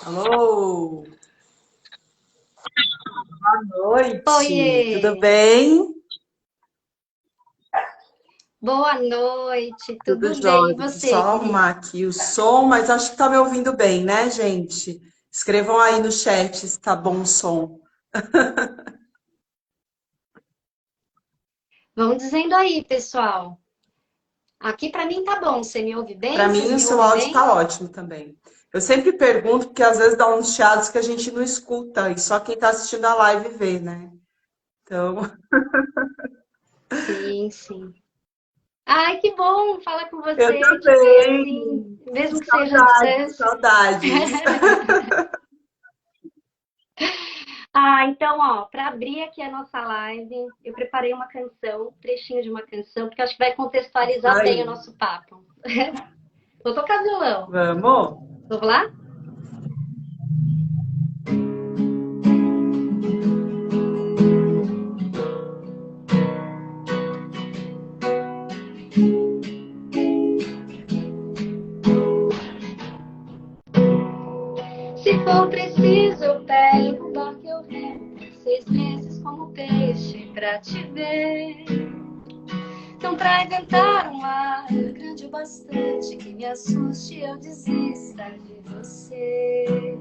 Alô, boa noite, tudo Oiê, bem? boa noite, Tudo tudo bem? jóia. E Deixa eu você, só arrumar querida? aqui o som, mas acho que tá me ouvindo bem, né, gente? Escrevam aí no chat se tá bom o som. Vão dizendo aí, pessoal. Aqui pra mim tá bom. Você me ouve Para bem? mim, Vocês o me seu ouvem áudio bem? tá ótimo também. Eu sempre pergunto, porque às vezes dá uns chiados que a gente não escuta, e só quem tá assistindo a live vê, né? Então, Sim, sim. Ai, que bom falar com eu você, te ver assim, também. mesmo que seja à Saudades, distância. saudades. Então, ó, para abrir aqui a nossa live, eu preparei uma canção, um trechinho de uma canção, porque acho que vai Isso contextualizar bem o aí. nosso papo. Vou tocar violão. Vamos? Vamos lá? Se for preciso, eu pego o barco eu remo por 6 meses como peixe pra te ver. Não pra inventar um mar grande o bastante que me assuste, eu desista de você.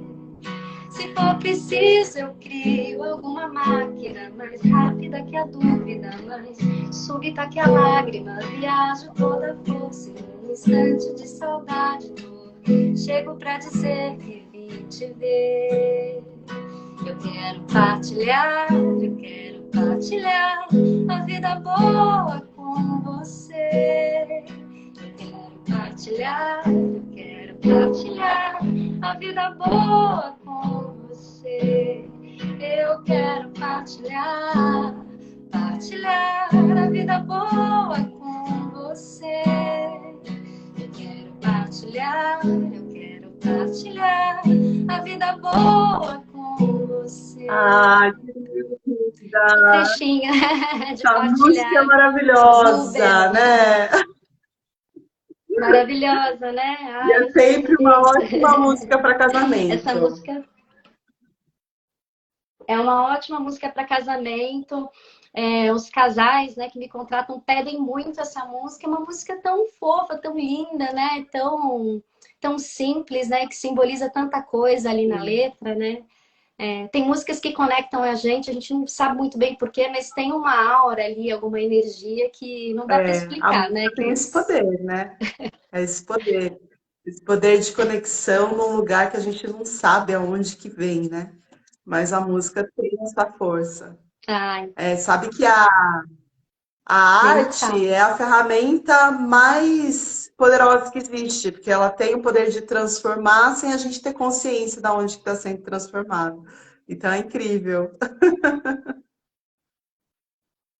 Se for preciso, eu crio alguma máquina mais rápida que a dúvida, mais súbita que a lágrima. Viajo toda a força em um instante de saudade, dor. Chego pra dizer que vim te ver. Eu quero partilhar a vida boa com você. Eu quero partilhar a vida boa com você. Eu quero partilhar a vida boa com você. Eu quero partilhar a vida boa com você. Ai, que Um linda! trechinho de Essa música é partilhar. maravilhosa, Bluebell. né? Maravilhosa, né? E Ai, é não sei sempre uma dizer. ótima música para Essa casamento. música é uma ótima música para casamento. Os casais, né, que me contratam pedem muito essa música. É uma música tão fofa, tão linda, né? Tão simples, né? Que simboliza tanta coisa ali na Sim. letra, né? Tem músicas que conectam a gente não sabe muito bem porquê, mas tem uma aura ali, alguma energia que não dá para É, a explicar, né, música tem esse Cris? poder, né? É esse poder de conexão num lugar que a gente não sabe aonde que vem, né? Mas a música tem essa força. Ai, É, sabe que a nem me arte fala. é a ferramenta mais poderosa que existe, porque ela tem o poder de transformar sem a gente ter consciência de onde está sendo transformado. Então é incrível.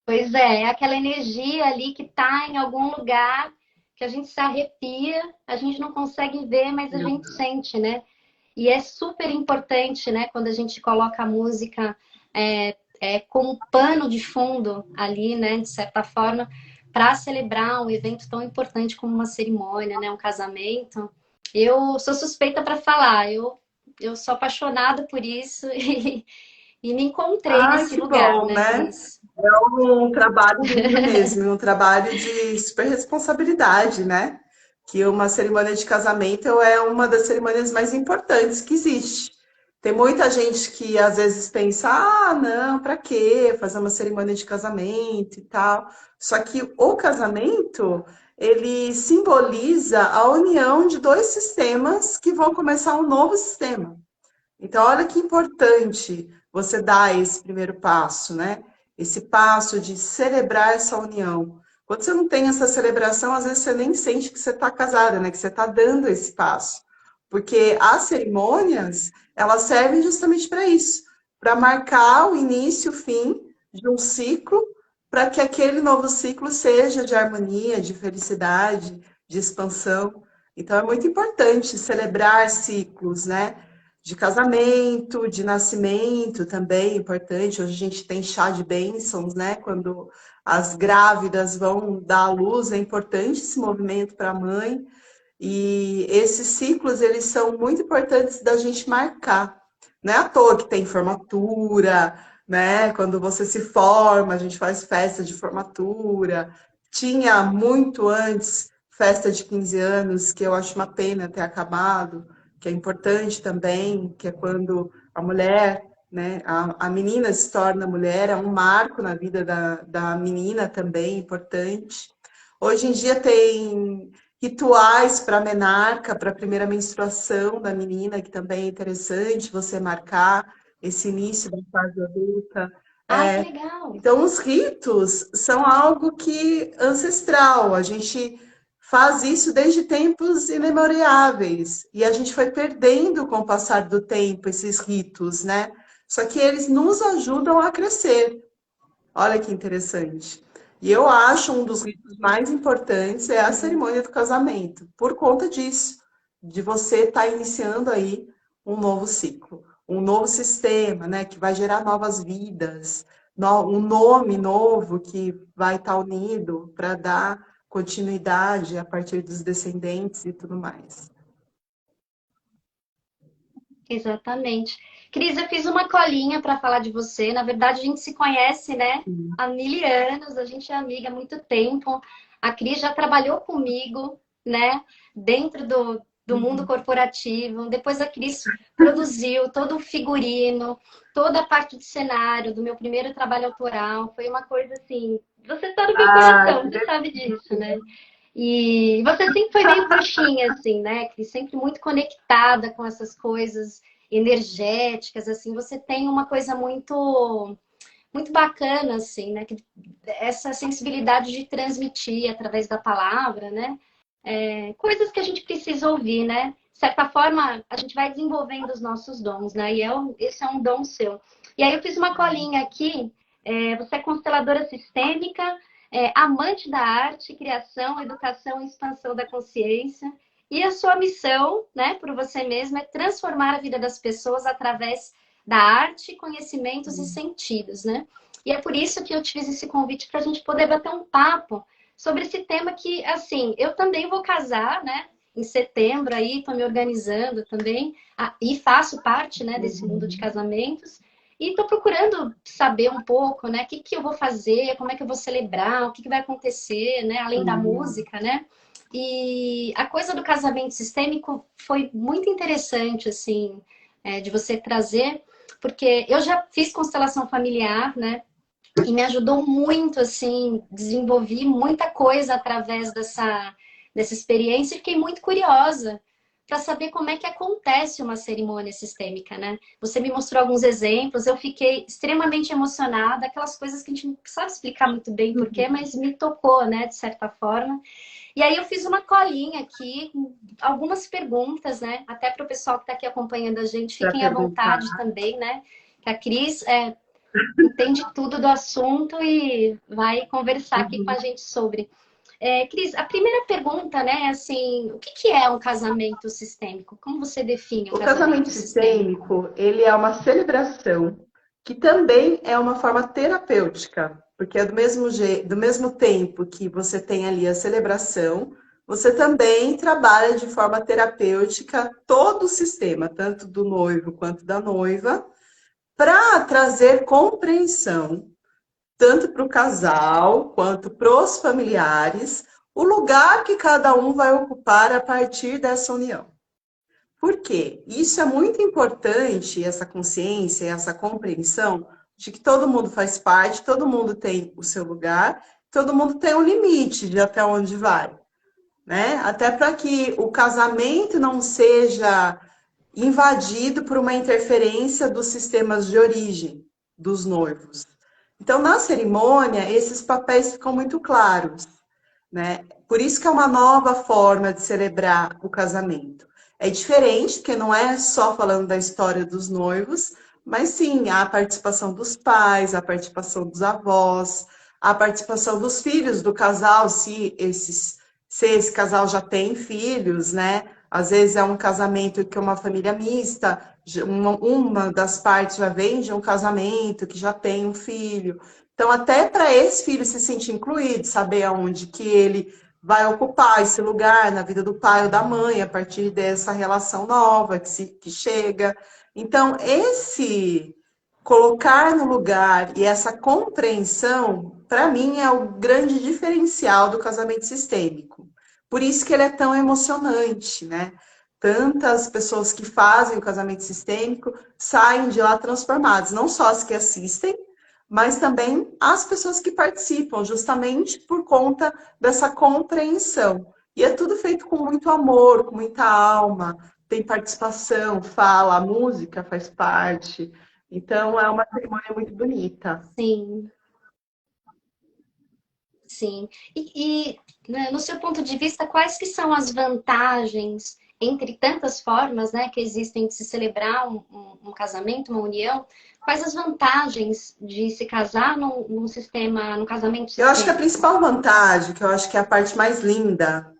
Pois é aquela energia ali que tá em algum lugar que a gente se arrepia, a gente não consegue ver, mas a gente sente, né? E é super importante, né, quando a gente coloca a música como pano de fundo ali, né, de certa forma, para celebrar um evento tão importante como uma cerimônia, né, um casamento. Eu sou suspeita para falar, eu sou apaixonada por isso e me encontrei Ai, nesse que lugar, bom, né, né? Cris? É um trabalho lindo mesmo, um trabalho de super responsabilidade, né? Que uma cerimônia de casamento é uma das cerimônias mais importantes que existe. Tem muita gente que às vezes pensa, ah, não, para quê fazer uma cerimônia de casamento e tal. Só que o casamento, ele simboliza a união de dois sistemas que vão começar um novo sistema. Então, olha que importante você dar esse primeiro passo, né? Esse passo de celebrar essa união. Quando você não tem essa celebração, às vezes você nem sente que você está casada, né? Que você está dando esse passo. Porque as cerimônias, elas servem justamente para isso, para marcar o início e o fim de um ciclo, para que aquele novo ciclo seja de harmonia, de felicidade, de expansão. Então, é muito importante celebrar ciclos, né? De casamento, de nascimento também, importante. Hoje a gente tem chá de bênçãos, né? Quando as grávidas vão dar à luz, é importante esse movimento para a mãe. E esses ciclos, eles são muito importantes da gente marcar. Não é à toa que tem formatura, né? Quando você se forma, a gente faz festa de formatura. Tinha muito antes festa de 15 anos, que eu acho uma pena ter acabado, que é importante também, que é quando a mulher, né, a menina se torna mulher, é um marco na vida da menina também, importante. Hoje em dia tem rituais para a menarca, para a primeira menstruação da menina, que também é interessante você marcar esse início da fase adulta. Ai, que É, legal! então, os ritos são algo que ancestral. A gente faz isso desde tempos imemoriáveis e a gente foi perdendo com o passar do tempo esses ritos, né? Só que eles nos ajudam a crescer. Olha que interessante. E eu acho um dos ritos mais importantes é a Uhum. cerimônia do casamento, por conta disso, de você estar iniciando aí um novo ciclo, um novo sistema, né, que vai gerar novas vidas, um nome novo que vai estar unido para dar continuidade a partir dos descendentes e tudo mais. Exatamente. Cris, eu fiz uma colinha para falar de você. Na verdade, a gente se conhece, né? Há 1000 anos, a gente é amiga há muito tempo. A Cris já trabalhou comigo, né? Dentro do mundo Uhum. corporativo. Depois a Cris produziu todo o figurino, toda a parte de cenário do meu primeiro trabalho autoral. Foi uma coisa assim. Você está no meu Ah, coração, você sabe disso, né? E você sempre foi meio bruxinha, assim, né, Cris? Sempre muito conectada com essas coisas energéticas, assim. Você tem uma coisa muito bacana, assim, né? Essa sensibilidade de transmitir através da palavra, né? Coisas que a gente precisa ouvir, né? De certa forma, a gente vai desenvolvendo os nossos dons, né? E esse é um dom seu. E aí eu fiz uma colinha aqui. Você é consteladora sistêmica, amante da arte, criação, educação e expansão da consciência. E a sua missão, né, por você mesma, é transformar a vida das pessoas através da arte, conhecimentos e sentidos, né? E é por isso que eu te fiz esse convite para a gente poder bater um papo sobre esse tema que, assim, eu também vou casar, né? Em setembro aí, estou me organizando também, e faço parte, né, desse mundo de casamentos. E estou procurando saber um pouco, né, o que que eu vou fazer, como é que eu vou celebrar, o que que vai acontecer, né, além da música, né? E a coisa do casamento sistêmico foi muito interessante, assim, de você trazer, porque eu já fiz constelação familiar, né? E me ajudou muito, assim, desenvolvi muita coisa através dessa experiência e fiquei muito curiosa para saber como é que acontece uma cerimônia sistêmica, né? Você me mostrou alguns exemplos, eu fiquei extremamente emocionada, aquelas coisas que a gente não sabe explicar muito bem porquê, mas me tocou, né, de certa forma. E aí eu fiz uma colinha aqui, com algumas perguntas, né? Até para o pessoal que está aqui acompanhando a gente, Para fiquem à perguntar. vontade também, né? Que a Cris entende tudo do assunto e vai conversar aqui com a gente sobre. Cris, a primeira pergunta, né, é assim, o que que é um casamento sistêmico? Como você define um O casamento casamento sistêmico? sistêmico, ele é uma celebração que também é uma forma terapêutica, porque é do mesmo tempo que você tem ali a celebração, você também trabalha de forma terapêutica todo o sistema, tanto do noivo quanto da noiva, para trazer compreensão, tanto para o casal quanto para os familiares, o lugar que cada um vai ocupar a partir dessa união. Por quê? Isso é muito importante, essa consciência, essa compreensão de que todo mundo faz parte, todo mundo tem o seu lugar, todo mundo tem um limite de até onde vai, né? Até para que o casamento não seja invadido por uma interferência dos sistemas de origem dos noivos. Então, na cerimônia, esses papéis ficam muito claros, né? Por isso que é uma nova forma de celebrar o casamento. É diferente, porque não é só falando da história dos noivos, mas sim a participação dos pais, a participação dos avós, a participação dos filhos do casal, se esse casal já tem filhos, né? Às vezes é um casamento que é uma família mista, uma das partes já vem de um casamento que já tem um filho. Então, até para esse filho se sentir incluído, saber aonde que ele vai ocupar esse lugar na vida do pai ou da mãe a partir dessa relação nova que chega. Então, esse colocar no lugar e essa compreensão, para mim, é o grande diferencial do casamento sistêmico. Por isso que ele é tão emocionante, né? Tantas pessoas que fazem o casamento sistêmico saem de lá transformadas, não só as que assistem, mas também as pessoas que participam, justamente por conta dessa compreensão. E é tudo feito com muito amor, com muita alma, tem participação, fala, a música faz parte. Então, é uma cerimônia muito bonita. Sim, sim. Né, no seu ponto de vista, quais que são as vantagens, entre tantas formas, né, que existem de se celebrar um casamento, uma união, quais as vantagens de se casar num sistema, num casamento Eu acho que a sistêmico? principal vantagem, que eu acho que é a parte mais linda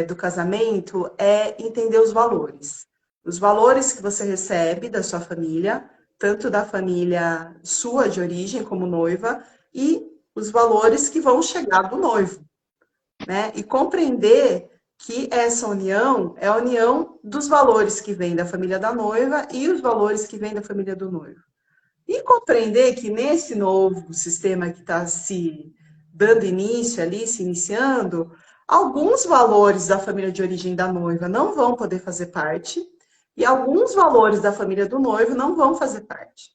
do casamento, é entender os valores. Os valores que você recebe da sua família, tanto da família sua de origem como noiva, e os valores que vão chegar do noivo, né? E compreender que essa união é a união dos valores que vêm da família da noiva e os valores que vêm da família do noivo. E compreender que nesse novo sistema que está se dando início ali, se iniciando, alguns valores da família de origem da noiva não vão poder fazer parte e alguns valores da família do noivo não vão fazer parte.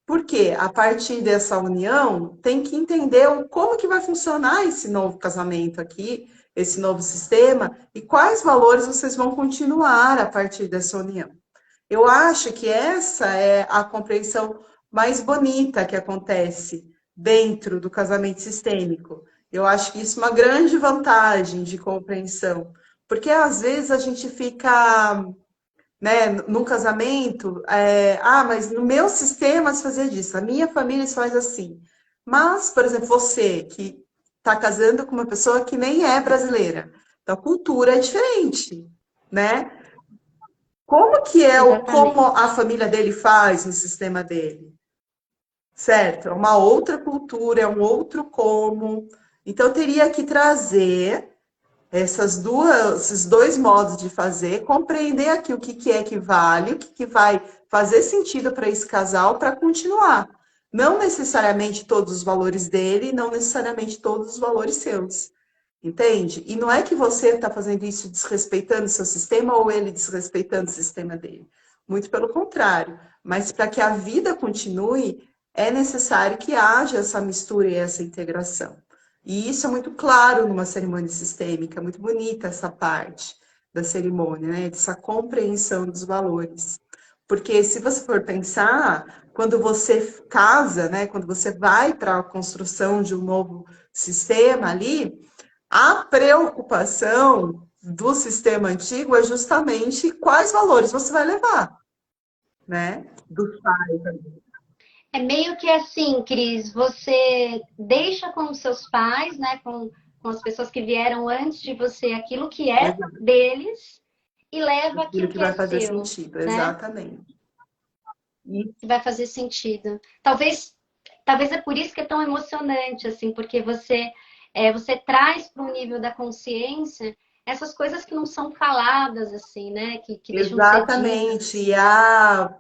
Porque a partir dessa união tem que entender como que vai funcionar esse novo casamento aqui, esse novo sistema e quais valores vocês vão continuar a partir dessa união. Eu acho que essa é a compreensão mais bonita que acontece dentro do casamento sistêmico. Eu acho que isso é uma grande vantagem de compreensão, porque às vezes a gente fica, né, num casamento, mas no meu sistema se fazia disso, a minha família se faz assim. Mas, por exemplo, você que está casando com uma pessoa que nem é brasileira, então a cultura é diferente, né? Como que é como Exatamente. a família dele faz no sistema dele? Certo? É uma outra cultura, é um outro como. Então, eu teria que trazer esses dois modos de fazer, compreender aqui o que é que vale, o que vai fazer sentido para esse casal para continuar. Não necessariamente todos os valores dele, não necessariamente todos os valores seus. Entende? E não é que você está fazendo isso desrespeitando o seu sistema ou ele desrespeitando o sistema dele. Muito pelo contrário. Mas para que a vida continue, é necessário que haja essa mistura e essa integração. E isso é muito claro numa cerimônia sistêmica, muito bonita essa parte da cerimônia, né? Essa compreensão dos valores. Porque se você for pensar, quando você casa, né? Quando você vai para a construção de um novo sistema ali, a preocupação do sistema antigo é justamente quais valores você vai levar, né? Dos pais. É meio que assim, Cris, você deixa com os seus pais, né, com as pessoas que vieram antes de você, aquilo que é Exato. deles e leva Aquilo aquilo que que é vai fazer seu, sentido, né? exatamente. E, Que vai fazer sentido. Talvez é por isso que é tão emocionante, assim, porque você traz para o nível da consciência essas coisas que não são faladas, assim, né? Que deixam de ser exatamente. ditas. E há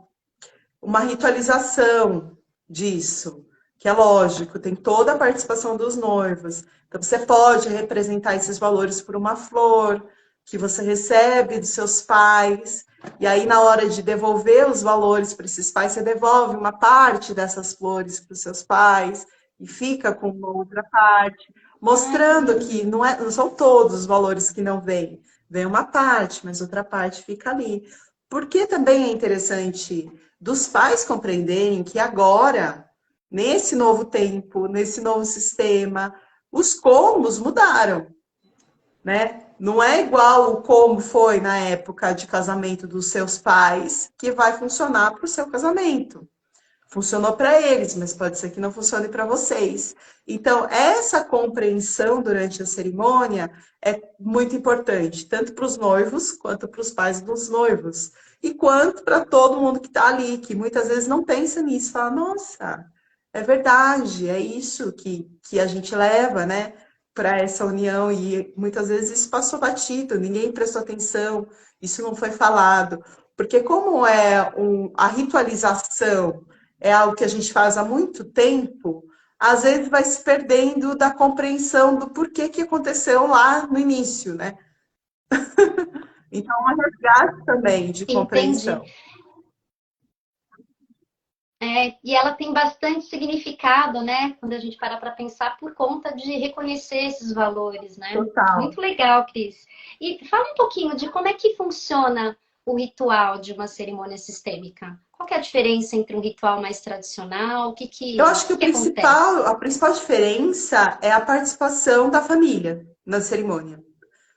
uma ritualização disso, que é lógico, tem toda a participação dos noivos. Então, você pode representar esses valores por uma flor que você recebe dos seus pais, e aí, na hora de devolver os valores para esses pais, você devolve uma parte dessas flores para os seus pais e fica com uma outra parte, Ai, que mostrando que lindo. não são todos os valores que não vêm, vem uma parte, mas outra parte fica ali. Porque também é interessante dos pais compreenderem que agora, nesse novo tempo, nesse novo sistema, os comos mudaram, né? Não é igual o como foi na época de casamento dos seus pais que vai funcionar para o seu casamento. Funcionou para eles, mas pode ser que não funcione para vocês. Então, essa compreensão durante a cerimônia é muito importante, tanto para os noivos, quanto para os pais dos noivos, e quanto para todo mundo que está ali, que muitas vezes não pensa nisso, fala, nossa, é verdade, é isso que a gente leva, né? para essa união e muitas vezes isso passou batido, ninguém prestou atenção, isso não foi falado. Porque como a ritualização é algo que a gente faz há muito tempo, às vezes vai se perdendo da compreensão do porquê que aconteceu lá no início, né? Então, é um resgate também de Entendi. compreensão. E ela tem bastante significado, né? Quando a gente para pensar por conta de reconhecer esses valores, né? Total. Muito legal, Cris. E fala um pouquinho de como é que funciona o ritual de uma cerimônia sistêmica. Qual que é a diferença entre um ritual mais tradicional? Eu acho que Que acontece? a principal diferença é a participação da família na cerimônia.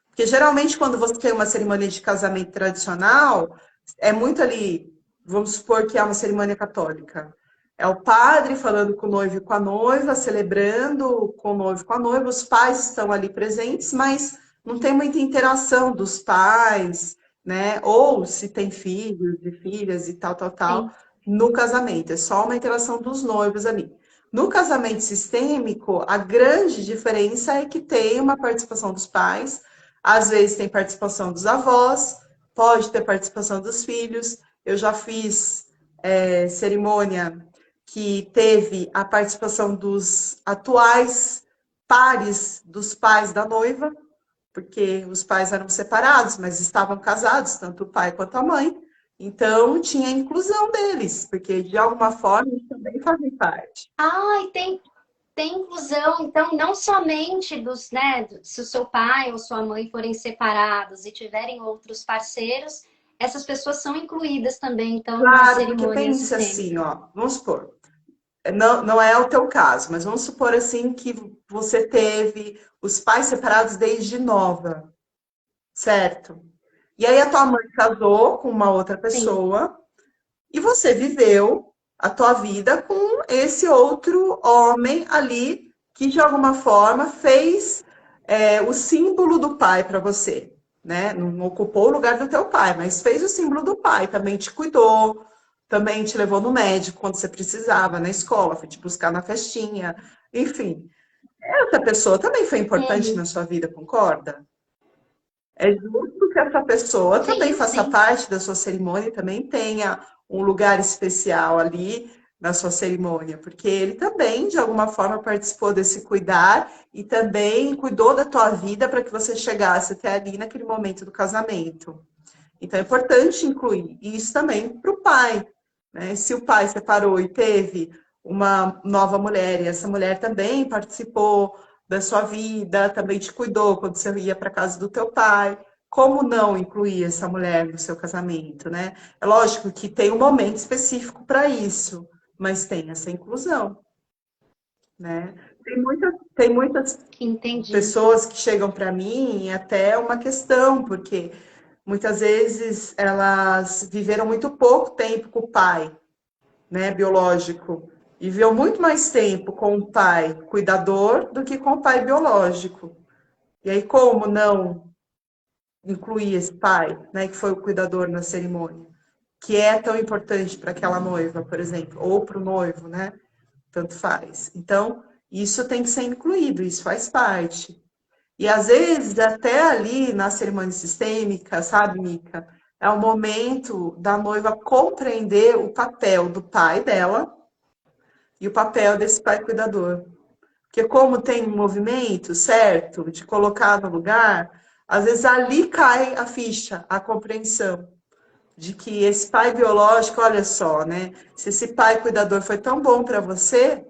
Porque geralmente quando você tem uma cerimônia de casamento tradicional, é muito ali, vamos supor que é uma cerimônia católica. É o padre falando com o noivo e com a noiva, celebrando com o noivo e com a noiva, os pais estão ali presentes, mas não tem muita interação dos pais, né? Ou se tem filhos e filhas e tal, tal, tal, Sim. no casamento. É só uma interação dos noivos ali. No casamento sistêmico, a grande diferença é que tem uma participação dos pais, às vezes tem participação dos avós, pode ter participação dos filhos. Eu já fiz cerimônia que teve a participação dos atuais pares dos pais da noiva, porque os pais eram separados, mas estavam casados, tanto o pai quanto a mãe. Então, tinha a inclusão deles, porque de alguma forma eles também fazem parte. Ah, tem inclusão, então, não somente dos, né, se o seu pai ou sua mãe forem separados e tiverem outros parceiros, essas pessoas são incluídas também, então, numa Claro, porque cerimônia pense assim, sistêmica. ó, vamos supor, não é o teu caso, mas vamos supor assim que você teve os pais separados desde nova, certo? E aí a tua mãe casou com uma outra Sim, pessoa e você viveu a tua vida com esse outro homem ali que de alguma forma fez o símbolo do pai para você, né? Não ocupou o lugar do teu pai, mas fez o símbolo do pai, também te cuidou, também te levou no médico quando você precisava, na escola, foi te buscar na festinha, enfim. Essa pessoa também foi importante uhum. na sua vida, concorda? É justo que essa pessoa também Sim, faça sim. parte da sua cerimônia e também tenha um lugar especial ali na sua cerimônia, porque ele também, de alguma forma, participou desse cuidar e também cuidou da tua vida para que você chegasse até ali naquele momento do casamento. Então, é importante incluir isso também para o pai, né? Se o pai separou e teve uma nova mulher, e essa mulher também participou da sua vida, também te cuidou quando você ia para casa do teu pai, como não incluir essa mulher no seu casamento, né? É lógico que tem um momento específico para isso, mas tem essa inclusão, né? Tem muitas Entendi. pessoas que chegam para mim e até é uma questão, porque muitas vezes elas viveram muito pouco tempo com o pai, né, biológico, e viveu muito mais tempo com o pai cuidador do que com o pai biológico. E aí, como não incluir esse pai, né, que foi o cuidador na cerimônia, que é tão importante para aquela noiva, por exemplo, ou para o noivo, né? Tanto faz. Então, isso tem que ser incluído, isso faz parte. E às vezes, até ali na cerimônia sistêmica, sabe, Mica? É o momento da noiva compreender o papel do pai dela e o papel desse pai cuidador. Porque como tem um movimento, certo, de colocar no lugar, às vezes ali cai a ficha, a compreensão de que esse pai biológico, olha só, né? Se esse pai cuidador foi tão bom para você,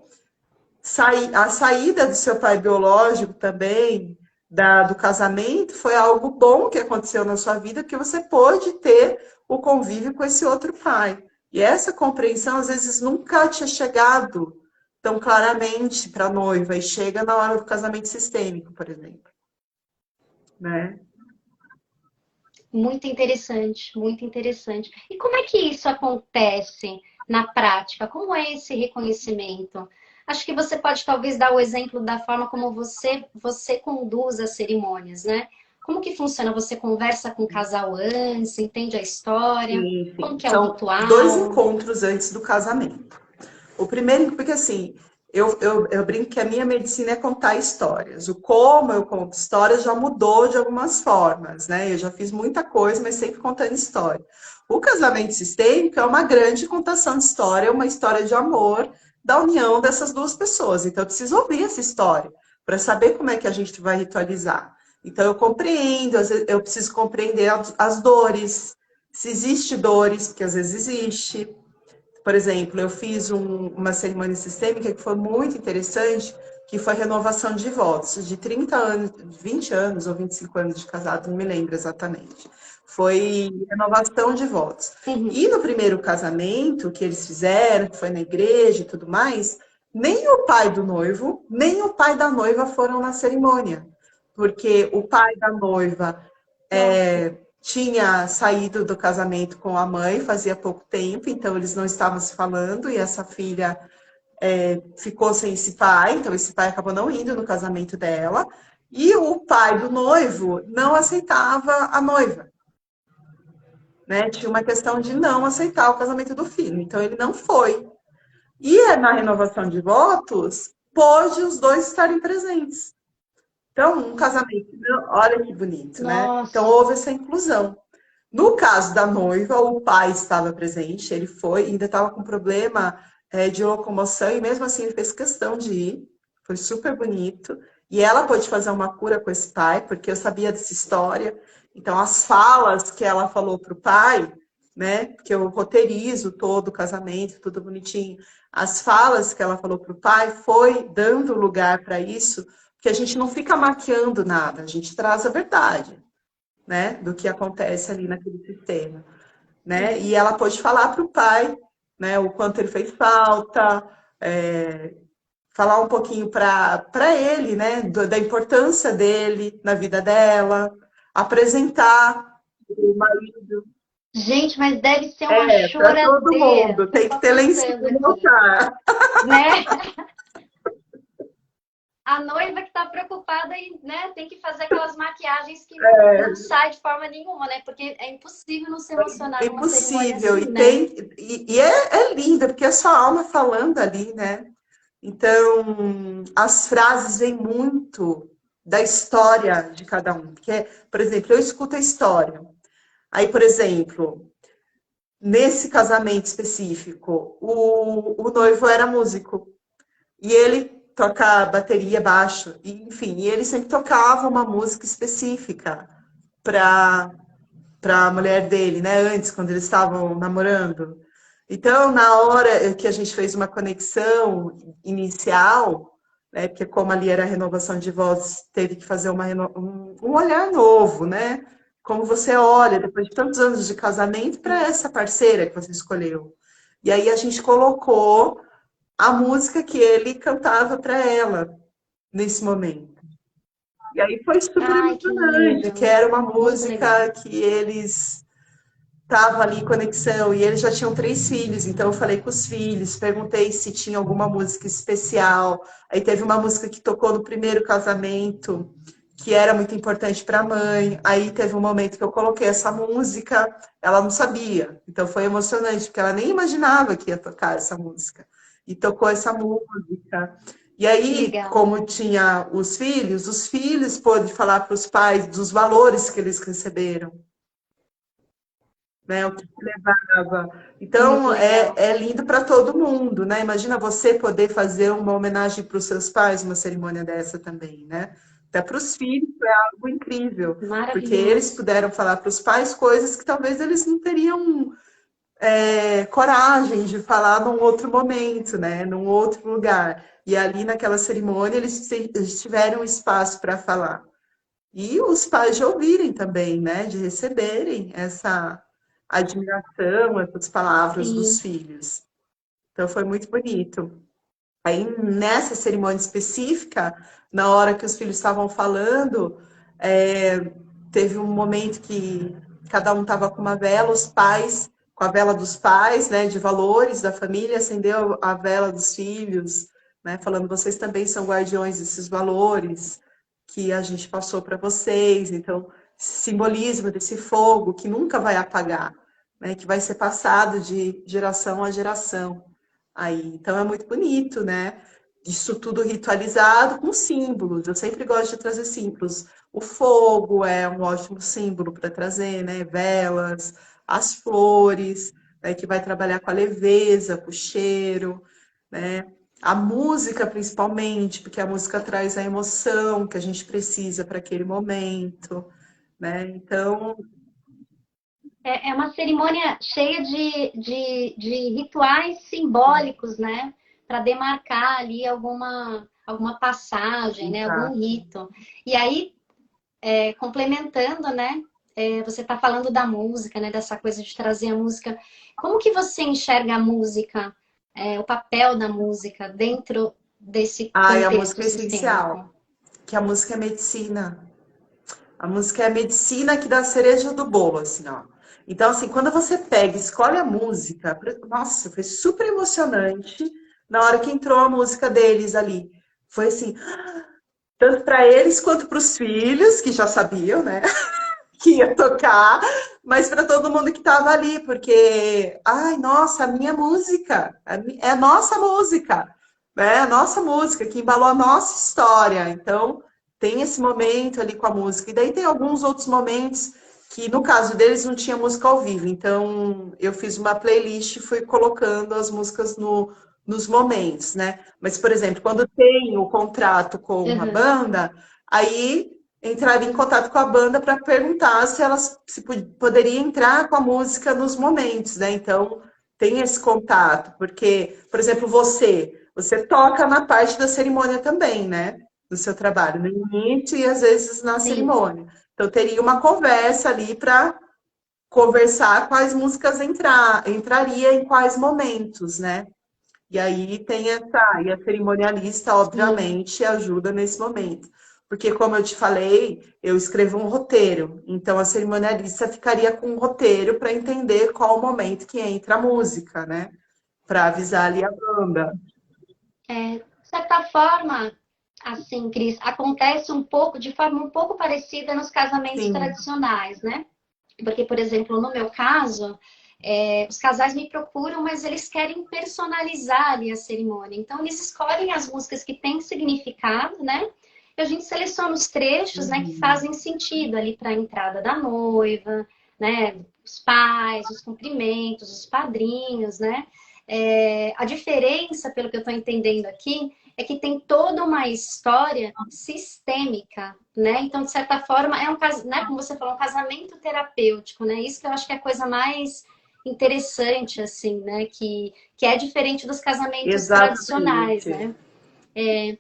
a saída do seu pai biológico também, do casamento, foi algo bom que aconteceu na sua vida, que você pôde ter o convívio com esse outro pai. E essa compreensão, às vezes, nunca tinha chegado tão claramente para a noiva, e chega na hora do casamento sistêmico, por exemplo. Né? Muito interessante, muito interessante. E como é que isso acontece na prática? Como é esse reconhecimento? Acho que você pode talvez dar o exemplo da forma como você conduz as cerimônias, né? Como que funciona? Você conversa com o casal antes, entende a história? Sim, Como sim. que é o São dois ritual? encontros antes do casamento. O primeiro, porque assim, eu brinco que a minha medicina é contar histórias. O como eu conto histórias já mudou de algumas formas, né? Eu já fiz muita coisa, mas sempre contando história. O casamento sistêmico é uma grande contação de história, uma história de amor da união dessas duas pessoas. Então, eu preciso ouvir essa história para saber como é que a gente vai ritualizar. Então, eu compreendo, eu preciso compreender as dores, se existe dores, porque às vezes existe. Por exemplo, eu fiz uma cerimônia sistêmica que foi muito interessante, que foi renovação de votos, de 30 anos, 20 anos ou 25 anos de casado, não me lembro exatamente. Foi renovação de votos. E no primeiro casamento que eles fizeram, que foi na igreja e tudo mais, nem o pai do noivo, nem o pai da noiva foram na cerimônia. Porque o pai da noiva tinha saído do casamento com a mãe fazia pouco tempo, então eles não estavam se falando, e essa filha ficou sem esse pai, então esse pai acabou não indo no casamento dela, e o pai do noivo não aceitava a noiva, né? Tinha uma questão de não aceitar o casamento do filho, então ele não foi. E na renovação de votos, pôde os dois estarem presentes. Então, um casamento, olha que bonito, né? Então, houve essa inclusão. No caso da noiva, o pai estava presente, ele foi, ainda estava com problema de locomoção, e mesmo assim ele fez questão de ir, foi super bonito. E ela pôde fazer uma cura com esse pai, porque eu sabia dessa história. Então, as falas que ela falou para o pai, né? Porque eu roteirizo todo o casamento, tudo bonitinho. As falas que ela falou para o pai foi dando lugar para isso, porque a gente não fica maquiando nada, a gente traz a verdade, né, do que acontece ali naquele sistema, né? E ela pôde falar para o pai, né, o quanto ele fez falta, falar um pouquinho para ele, né, da importância dele na vida dela, apresentar o marido. Gente, mas deve ser uma Para todo choradeira. mundo, tem que ter lencinho no altar. Né? A noiva que está preocupada e, né, tem que fazer aquelas maquiagens que não sai de forma nenhuma, né? Porque é impossível não se emocionar É numa cerimônia impossível. assim, E, né? é lindo, porque é sua alma falando ali, né? Então, as frases vêm muito da história de cada um. Porque, por exemplo, eu escuto a história. Aí, por exemplo, nesse casamento específico, o noivo era músico. E ele toca bateria, baixo, e, enfim, e ele sempre tocava uma música específica para a mulher dele, né? Antes, quando eles estavam namorando. Então, na hora que a gente fez uma conexão inicial, né? Porque como ali era a renovação de voz, teve que fazer um olhar novo, né? Como você olha, depois de tantos anos de casamento, para essa parceira que você escolheu. E aí a gente colocou a música que ele cantava para ela nesse momento. E aí foi super emocionante, que era uma música que eles estavam ali em conexão, e eles já tinham 3 filhos, então eu falei com os filhos, perguntei se tinha alguma música especial. Aí teve uma música que tocou no primeiro casamento, que era muito importante para a mãe. Aí teve um momento que eu coloquei essa música, ela não sabia, então foi emocionante, porque ela nem imaginava que ia tocar essa música. E tocou essa música. E aí, como tinha os filhos podem falar para os pais dos valores que eles receberam, né? O que levava. Então, é lindo para todo mundo, né? Imagina você poder fazer uma homenagem para os seus pais, uma cerimônia dessa também, né? Até para os filhos é algo incrível, porque eles puderam falar para os pais coisas que talvez eles não teriam coragem de falar num outro momento, né? Num outro lugar. E ali naquela cerimônia eles tiveram espaço para falar. E os pais de ouvirem também, né? De receberem essa admiração, essas palavras dos filhos. Então foi muito bonito. Aí nessa cerimônia específica, na hora que os filhos estavam falando, teve um momento que cada um estava com uma vela, os pais com a vela dos pais, né, de valores da família, acendeu a vela dos filhos, né, falando, vocês também são guardiões desses valores que a gente passou para vocês. Então, simbolismo desse fogo que nunca vai apagar, né, que vai ser passado de geração a geração. Aí, então é muito bonito, né? isso tudo ritualizado com símbolos. Eu sempre gosto de trazer símbolos. O fogo é um ótimo símbolo para trazer, né? Velas, as flores, né? Que vai trabalhar com a leveza, com o cheiro, né? A música, principalmente, porque a música traz a emoção que a gente precisa para aquele momento, né? Então, É uma cerimônia cheia de rituais simbólicos, né? Para demarcar ali alguma passagem, né? Algum exato. rito. E aí, complementando, né? Você está falando da música, né? Dessa coisa de trazer a música. Como que você enxerga a música, o papel da música dentro desse Ah, e a contexto música é sistêmico? essencial, que a música é medicina. A música é a medicina que dá a cereja do bolo, assim, ó. Então, assim, quando você pega, e escolhe a música, nossa, foi super emocionante na hora que entrou a música deles ali. Foi assim, tanto para eles quanto para os filhos, que já sabiam, né, que ia tocar, mas para todo mundo que estava ali, porque, ai, nossa, a minha música, é a nossa música, né? A nossa música que embalou a nossa história. Então, tem esse momento ali com a música. E daí tem alguns outros momentos que, no caso deles, não tinha música ao vivo. Então, eu fiz uma playlist e fui colocando as músicas nos momentos, né? Mas, por exemplo, quando tem o contrato com uma Uhum. banda, aí entraria em contato com a banda para perguntar se elas se poderia entrar com a música nos momentos, né? Então, tem esse contato, porque, por exemplo, você toca na parte da cerimônia também, né? Do seu trabalho, no início e às vezes na Sim. cerimônia. Então, teria uma conversa ali para conversar quais músicas entraria em quais momentos, né? E aí tem e a cerimonialista, Sim. obviamente, ajuda nesse momento. Porque, como eu te falei, eu escrevo um roteiro. Então, a cerimonialista ficaria com um roteiro para entender qual o momento que entra a música, né? Para avisar ali a banda. De certa forma, assim, Cris, acontece um pouco, de forma um pouco parecida nos casamentos Sim, tradicionais, né? Porque, por exemplo, no meu caso, os casais me procuram, mas eles querem personalizar ali a cerimônia. Então, eles escolhem as músicas que têm significado, né? E a gente seleciona os trechos, né, que fazem sentido ali para a entrada da noiva, né? Os pais, os cumprimentos, os padrinhos, né? A diferença, pelo que eu estou entendendo aqui, é que tem toda uma história sistêmica, né? Então, de certa forma, é um caso, né? Como você falou, um casamento terapêutico, né? Isso que eu acho que é a coisa mais interessante, assim, né? Que é diferente dos casamentos tradicionais, exatamente. né?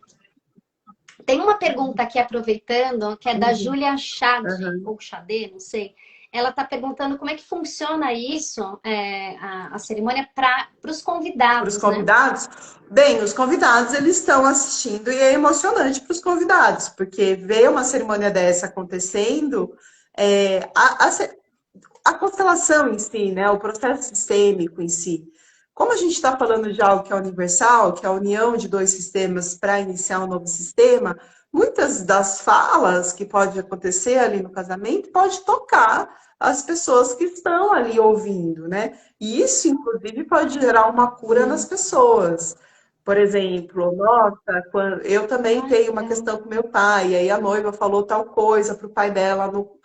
Tem uma pergunta aqui, aproveitando, que é da Uhum, Júlia Chade, uhum. ou Chade, não sei. Ela está perguntando como é que funciona isso, a cerimônia, para os Para os convidados, né? convidados? Bem, os convidados eles estão assistindo e é emocionante para os convidados, porque ver uma cerimônia dessa acontecendo, é, a, a, a constelação em si, né, o processo sistêmico em si. Como a gente está falando de algo que é universal, que é a união de dois sistemas para iniciar um novo sistema, muitas das falas que pode acontecer ali no casamento pode tocar as pessoas que estão ali ouvindo, né? E isso, inclusive, pode gerar uma cura nas Sim. pessoas. Por exemplo, nossa, eu também Ai, tenho que uma legal. questão com meu pai, e aí a noiva falou tal coisa para o pai dela no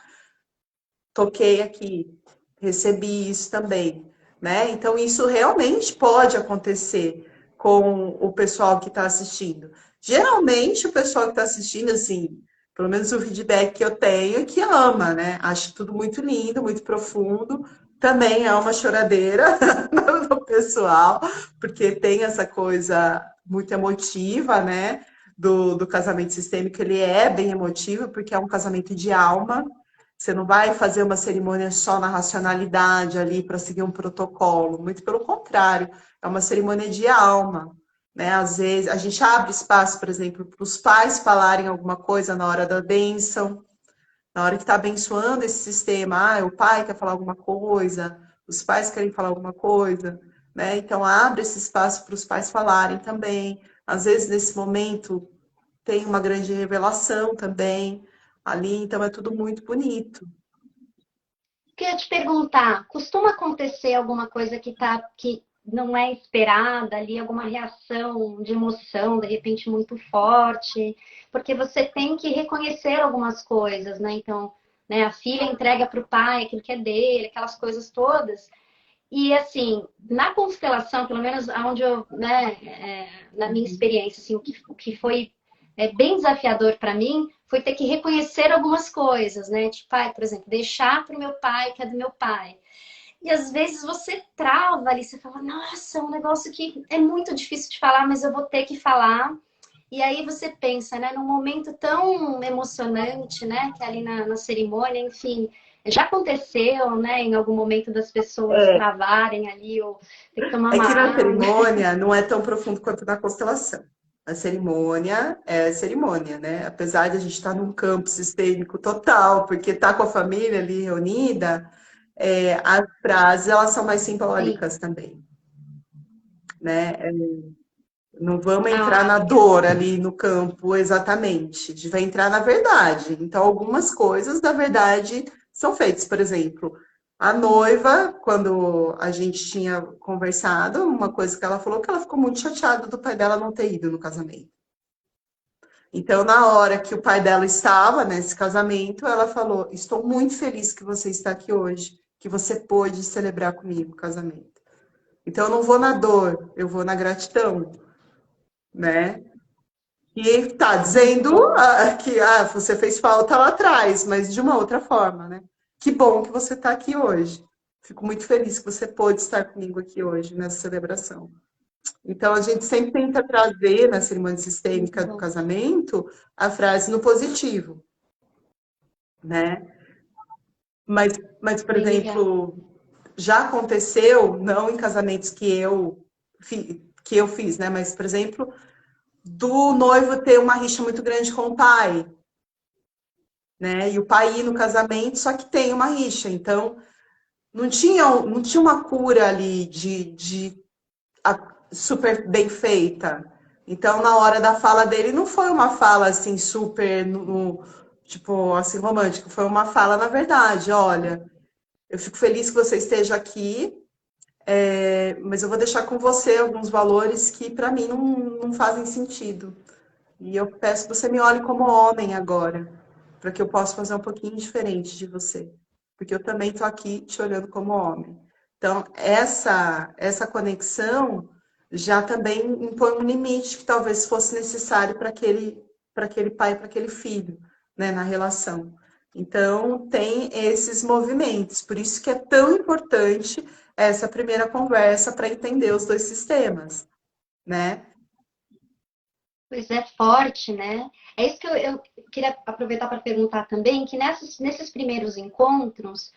toquei aqui, recebi isso também, né? Então, isso realmente pode acontecer com o pessoal que está assistindo. Geralmente, o pessoal que está assistindo, assim, pelo menos o feedback que eu tenho, é que ama, né? Acho tudo muito lindo, muito profundo. Também é uma choradeira do pessoal, porque tem essa coisa muito emotiva, né? Do casamento sistêmico, ele é bem emotivo, porque é um casamento de alma, você não vai fazer uma cerimônia só na racionalidade ali para seguir um protocolo, muito pelo contrário, é uma cerimônia de alma, né? Às vezes a gente abre espaço, por exemplo, para os pais falarem alguma coisa na hora da bênção, na hora que está abençoando esse sistema, o pai quer falar alguma coisa, os pais querem falar alguma coisa, né? Então abre esse espaço para os pais falarem também. Às vezes nesse momento tem uma grande revelação também ali, então é tudo muito bonito. Queria te perguntar, costuma acontecer alguma coisa que não é esperada ali, alguma reação de emoção, de repente, muito forte, porque você tem que reconhecer algumas coisas, né? Então, né, a filha entrega para o pai aquilo que é dele, aquelas coisas todas. E assim, na constelação, pelo menos onde eu, né, na minha experiência, assim, o que foi bem desafiador para mim foi ter que reconhecer algumas coisas, né? Tipo, pai, por exemplo, deixar para o meu pai, que é do meu pai. E às vezes você trava ali, você fala, nossa, é um negócio que é muito difícil de falar, mas eu vou ter que falar. E aí você pensa, né, num momento tão emocionante, né, que é ali na cerimônia, enfim, já aconteceu, né, em algum momento das pessoas É, travarem ali ou ter que tomar é uma que na água. cerimônia não é tão profundo quanto na constelação. A cerimônia é cerimônia, né? Apesar de a gente estar num campo sistêmico total, porque tá com a família ali reunida, as frases elas são mais Sim. simbólicas também, né? Não vamos entrar Ah, na legal. dor ali no campo exatamente, a gente vai entrar na verdade. Então, algumas coisas da verdade são feitas. Por exemplo, a noiva, quando a gente tinha conversado, uma coisa que ela falou que ela ficou muito chateada do pai dela não ter ido no casamento. Então, na hora que o pai dela estava nesse casamento, ela falou: Estou muito feliz que você está aqui hoje, que você pôde celebrar comigo o casamento. Então, eu não vou na dor, eu vou na gratidão, né? E está Muito dizendo bom. que você fez falta lá atrás, mas de uma outra forma, né? Que bom que você está aqui hoje. Fico muito feliz que você pôde estar comigo aqui hoje nessa celebração. Então, a gente sempre tenta trazer na cerimônia Muito sistêmica do bom. casamento a frase no positivo, né? Mas, por Bem legal. exemplo, já aconteceu, não em casamentos que eu fiz, né? Mas, por exemplo, do noivo ter uma rixa muito grande com o pai, né? E o pai ir no casamento, só que tem uma rixa. Então, não tinha uma cura ali super bem feita. Então, na hora da fala dele, não foi uma fala assim super, tipo, assim, romântica. Foi uma fala, na verdade, olha, eu fico feliz que você esteja aqui, mas eu vou deixar com você alguns valores que para mim não fazem sentido. E eu peço que você me olhe como homem agora, para que eu possa fazer um pouquinho diferente de você. Porque eu também estou aqui te olhando como homem. Então, essa conexão já também impõe um limite que talvez fosse necessário para aquele pai, para aquele filho, né, na relação. Então, tem esses movimentos. Por isso que é tão importante essa primeira conversa para entender os dois sistemas, né? Pois é, forte, né? É isso que eu queria aproveitar para perguntar também, que nesses primeiros encontros,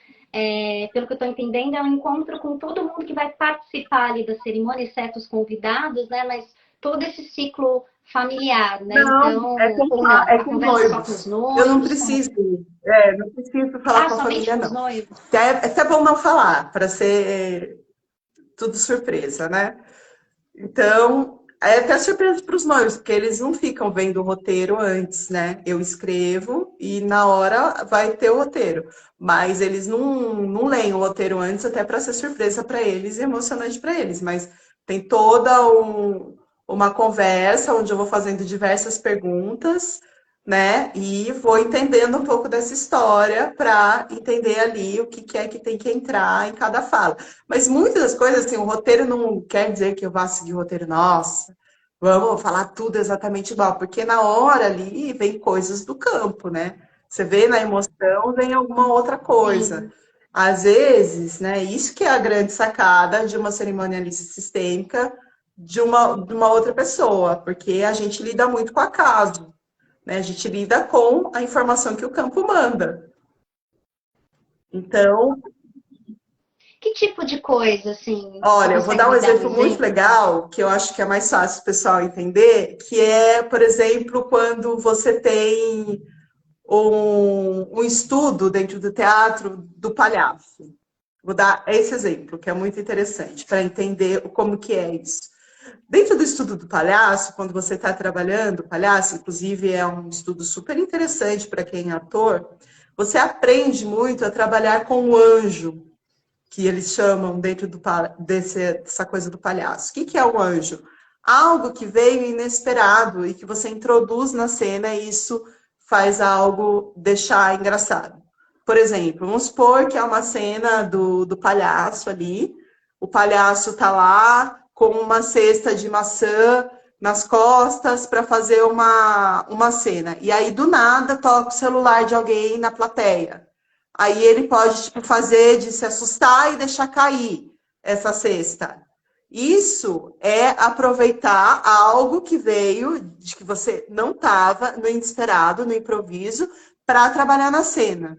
pelo que eu estou entendendo, é um encontro com todo mundo que vai participar ali da cerimônia, exceto os convidados, né? Mas todo esse ciclo familiar, né? Não, é Então, com, ou não, é a com conversa é só com os noivos. Eu não noivos, como... preciso, não preciso falar Ah, com a somente família, com os não. noivos? É até bom não falar, para ser tudo surpresa, né? Então, é até surpresa para os noivos, porque eles não ficam vendo o roteiro antes, né? Eu escrevo e na hora vai ter o roteiro. Mas eles não leem o roteiro antes, até para ser surpresa para eles e emocionante para eles. Mas tem toda uma conversa onde eu vou fazendo diversas perguntas, né? E vou entendendo um pouco dessa história para entender ali o que é que tem que entrar em cada fala. Mas muitas das coisas, assim, o roteiro não quer dizer que eu vá seguir o roteiro, nossa, vamos falar tudo exatamente igual, porque na hora ali vem coisas do campo, né? Você vê na emoção, vem alguma outra coisa. Sim. Às vezes, né, isso que é a grande sacada de uma cerimonialista sistêmica de uma outra pessoa, porque a gente lida muito com acaso, né? A gente lida com a informação que o campo manda. Então, Que tipo de coisa, assim, você olha, eu vou consegue dar um me dar um exemplo muito exemplo disso? legal, que eu acho que é mais fácil o pessoal entender, que é, por exemplo, quando você tem um estudo dentro do teatro do palhaço. Vou dar esse exemplo, que é muito interessante, para entender como que é isso. Dentro do estudo do palhaço, quando você está trabalhando o palhaço, inclusive é um estudo super interessante para quem é ator, você aprende muito a trabalhar com o anjo, que eles chamam dentro dessa coisa do palhaço. O que é o anjo? Algo que veio inesperado e que você introduz na cena e isso faz algo deixar engraçado. Por exemplo, vamos supor que é uma cena do palhaço ali, o palhaço tá lá com uma cesta de maçã nas costas para fazer uma cena. E aí, do nada, toca o celular de alguém na plateia. Aí ele pode tipo, fazer de se assustar e deixar cair essa cesta. Isso é aproveitar algo que veio, de que você não estava, no inesperado, no improviso, para trabalhar na cena.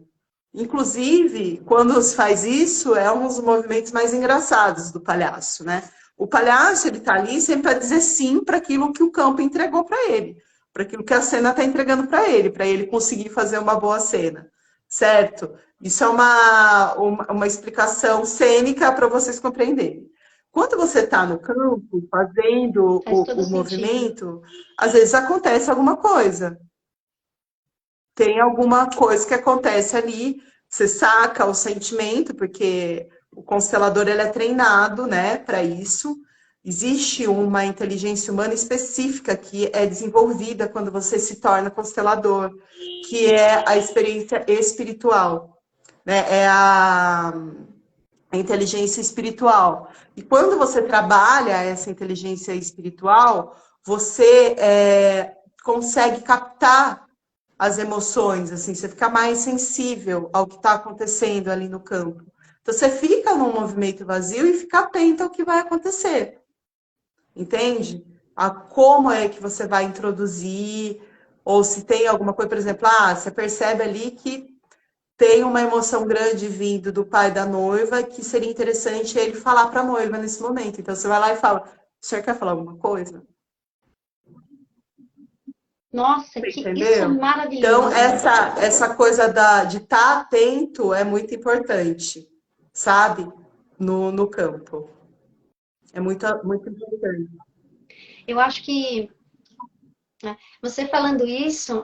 Inclusive, quando se faz isso, é um dos movimentos mais engraçados do palhaço, né? O palhaço, ele está ali sempre para dizer sim para aquilo que o campo entregou para ele, para aquilo que a cena está entregando para ele conseguir fazer uma boa cena, certo? Isso é uma explicação cênica para vocês compreenderem. Quando você está no campo, fazendo o movimento, às vezes acontece alguma coisa. Tem alguma coisa que acontece ali, você saca o sentimento, porque o constelador ele é treinado, né, para isso. Existe uma inteligência humana específica que é desenvolvida quando você se torna constelador, que é a experiência espiritual, né? É a inteligência espiritual. E quando você trabalha essa inteligência espiritual, você consegue captar as emoções, assim, você fica mais sensível ao que está acontecendo ali no campo. Então, você fica num movimento vazio e fica atento ao que vai acontecer, entende? A como é que você vai introduzir, ou se tem alguma coisa, por exemplo, você percebe ali que tem uma emoção grande vindo do pai da noiva, que seria interessante ele falar para a noiva nesse momento. Então, você vai lá e fala, o senhor quer falar alguma coisa? Nossa, isso é maravilhoso. Então, essa coisa de estar atento é muito importante, sabe? No campo. É muito, muito importante. Eu acho que você falando isso,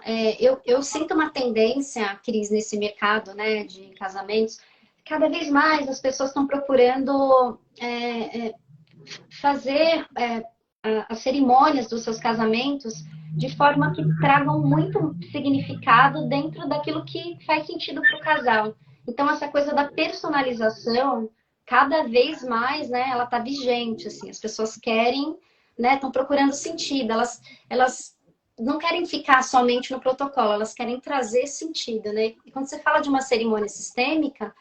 eu sinto uma tendência, Cris, nesse mercado, né, de casamentos. Cada vez mais as pessoas estão procurando fazer as cerimônias dos seus casamentos de forma que tragam muito significado dentro daquilo que faz sentido para o casal. Então, essa coisa da personalização, cada vez mais, né, ela está vigente, assim, as pessoas querem, né, estão procurando sentido, elas não querem ficar somente no protocolo, elas querem trazer sentido, né? E quando você fala de uma cerimônia sistêmica,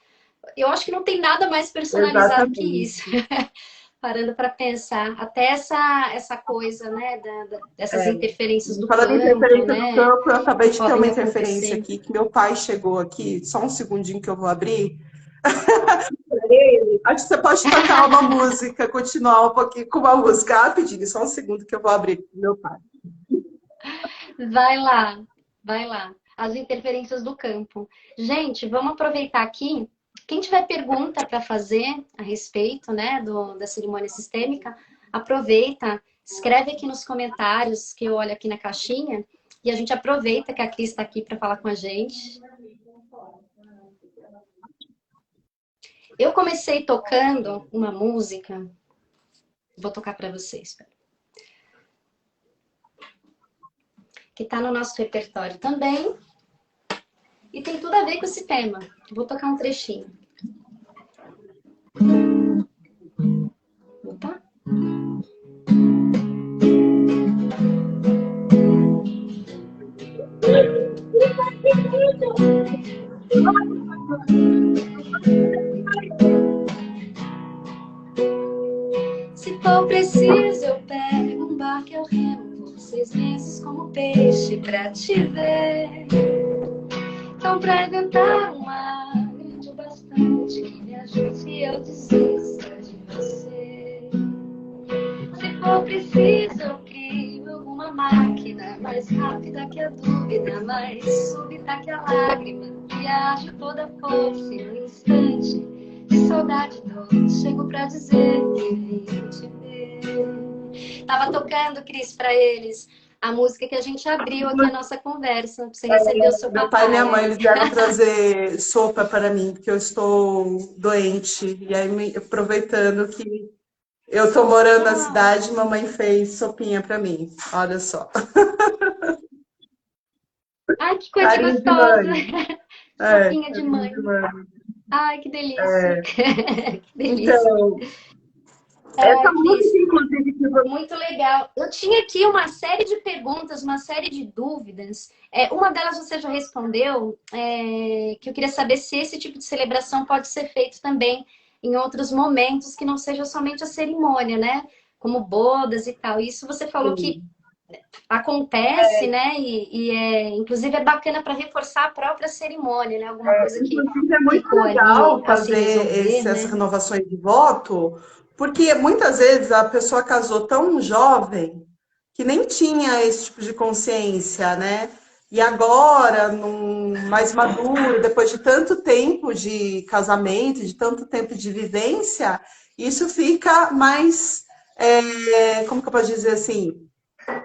eu acho que não tem nada mais personalizado Exatamente. que isso. Parando para pensar, até essa coisa, né, dessas interferências do campo, interferência né? do campo, eu acabei de ter uma interferência aqui, que meu pai chegou aqui, só um segundinho que eu vou abrir. Acho que você pode tocar uma música, continuar um pouquinho com uma música rapidinho, só um segundo que eu vou abrir meu pai. Vai lá, vai lá. As interferências do campo. Gente, vamos aproveitar aqui. Quem tiver pergunta para fazer a respeito, né, da cerimônia sistêmica, aproveita, escreve aqui nos comentários, que eu olho aqui na caixinha, e a gente aproveita que a Cris está aqui para falar com a gente. Eu comecei tocando uma música, vou tocar para vocês, que está no nosso repertório também, e tem tudo a ver com esse tema. Vou tocar um trechinho. Opa. Se for preciso, eu pego um barco, eu remo por 6 meses como peixe pra te ver. Então, pra inventar um mar grande o bastante que me ajude se eu desista de você. Se for preciso, eu crio alguma máquina mais rápida que a dúvida, mais súbita que a lágrima. Viajo toda a força e no instante de saudade doce chego pra dizer que vim te ver. Tava tocando, Cris, pra eles a música que a gente abriu aqui a nossa conversa. Você recebeu o seu Meu pai e minha papai. mãe, eles vieram trazer sopa para mim, porque eu estou doente. E aí, aproveitando que eu estou morando na Ah, cidade, mamãe fez sopinha para mim. Olha só. ai, que coisa Carinho de gostosa! mãe. É, Sopinha de carinho mãe. de mãe. Ai, que delícia! Que delícia! Então, essa Ai, música, Cris, inclusive, que você... muito legal. Eu tinha aqui uma série de perguntas, uma série de dúvidas. Uma delas você já respondeu, que eu queria saber se esse tipo de celebração pode ser feito também em outros momentos que não seja somente a cerimônia, né? Como bodas e tal. Isso você falou que acontece, né? Inclusive é bacana para reforçar a própria cerimônia, né? Alguma coisa que Inclusive, é muito ficou ali legal a se fazer resolver, essas né? renovações de voto, porque muitas vezes a pessoa casou tão jovem que nem tinha esse tipo de consciência, né? E agora, mais maduro, depois de tanto tempo de casamento, de tanto tempo de vivência, isso fica mais, como que eu posso dizer assim?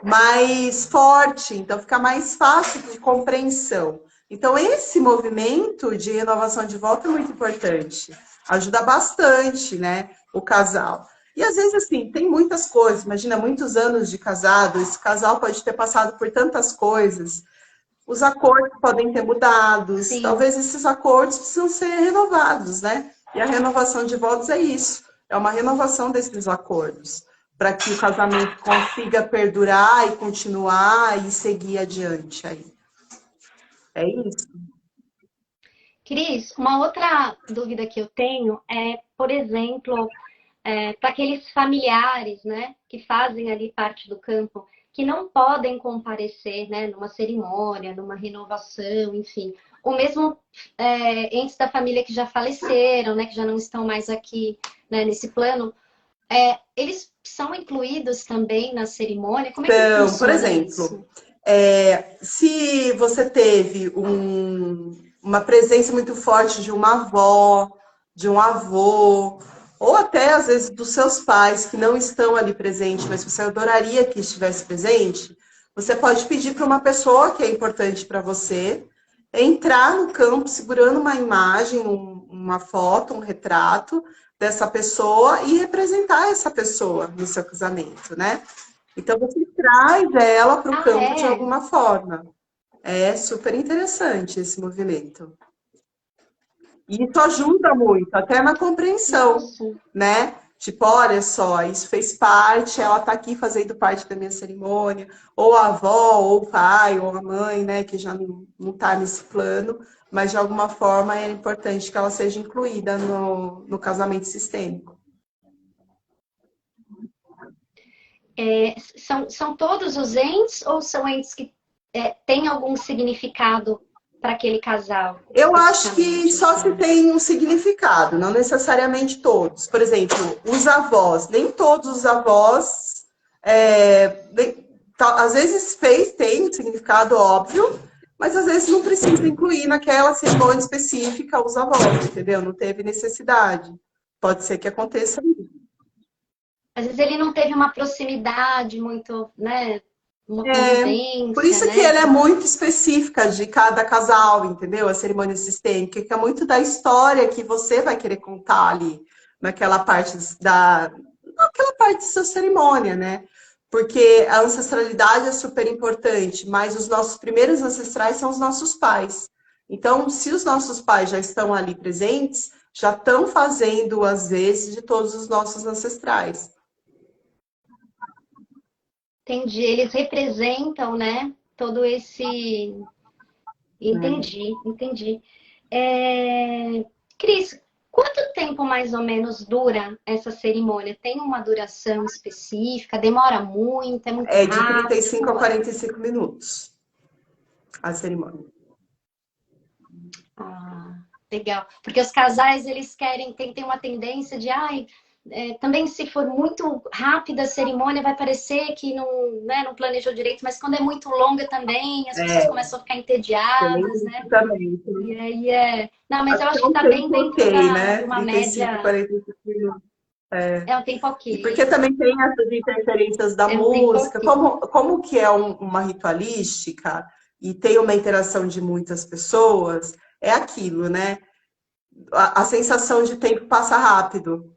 Mais forte, então fica mais fácil de compreensão. Então, esse movimento de renovação de voto é muito importante, ajuda bastante, né, o casal. E às vezes, assim, tem muitas coisas, imagina muitos anos de casado, esse casal pode ter passado por tantas coisas, os acordos podem ter mudados, Sim. talvez esses acordos precisam ser renovados, né? E a renovação de votos é isso, é uma renovação desses acordos, para que o casamento consiga perdurar e continuar e seguir adiante aí. É isso. Cris, uma outra dúvida que eu tenho é, por exemplo, para aqueles familiares, né, que fazem ali parte do campo, que não podem comparecer, né, numa cerimônia, numa renovação, enfim. Ou mesmo entes da família que já faleceram, né, que já não estão mais aqui, né, nesse plano, eles são incluídos também na cerimônia? Como é que Então, por funciona exemplo, isso? se você teve uma presença muito forte de uma avó, de um avô, ou até às vezes dos seus pais que não estão ali presentes, mas você adoraria que estivesse presente, você pode pedir para uma pessoa que é importante para você entrar no campo segurando uma imagem, uma foto, um retrato dessa pessoa e representar essa pessoa no seu casamento, né? Então você traz ela para o Ah, campo de é? alguma forma. É super interessante esse movimento. E isso ajuda muito, até na compreensão, Nossa. né? Tipo, olha só, isso fez parte, ela está aqui fazendo parte da minha cerimônia, ou a avó, ou o pai, ou a mãe, né, que já não está nesse plano, mas de alguma forma é importante que ela seja incluída no casamento sistêmico. São todos os entes ou são entes que têm algum significado para aquele casal, Eu acho que especificamente, só se assim? tem um significado, não necessariamente todos. Por exemplo, os avós, nem todos os avós, às vezes tem um significado óbvio, mas às vezes não precisa incluir naquela cerimônia específica os avós, entendeu? Não teve necessidade. Pode ser que aconteça. Às vezes ele não teve uma proximidade muito, né? Uma Por convivência, isso que né? ela é muito específica de cada casal, entendeu? A cerimônia sistêmica, que é muito da história que você vai querer contar ali, naquela parte naquela parte da sua cerimônia, né? Porque a ancestralidade é super importante, mas os nossos primeiros ancestrais são os nossos pais. Então, se os nossos pais já estão ali presentes, já estão fazendo as vezes de todos os nossos ancestrais. Entendi. Eles representam, né? Todo esse. Né? Entendi, entendi. Cris, quanto tempo mais ou menos dura essa cerimônia? Tem uma duração específica? Demora muito? É muito É de rápido? 35 a Como é? 45 minutos a cerimônia. Ah, legal. Porque os casais, eles querem, tem uma tendência de, ai, também se for muito rápida a cerimônia, vai parecer que não, né, não planejou direito, mas quando é muito longa também, as pessoas É, começam a ficar tem entediadas, isso né? também. E aí é. Não, mas eu Acho que acho é que um tá bem tempo dentro ok, de né? uma 35, média. 45 minutos. É um tempo E ok. porque também tem essas interferências da É um tempo música, ok. como que é uma ritualística e tem uma interação de muitas pessoas, é aquilo, né? A sensação de tempo passa rápido,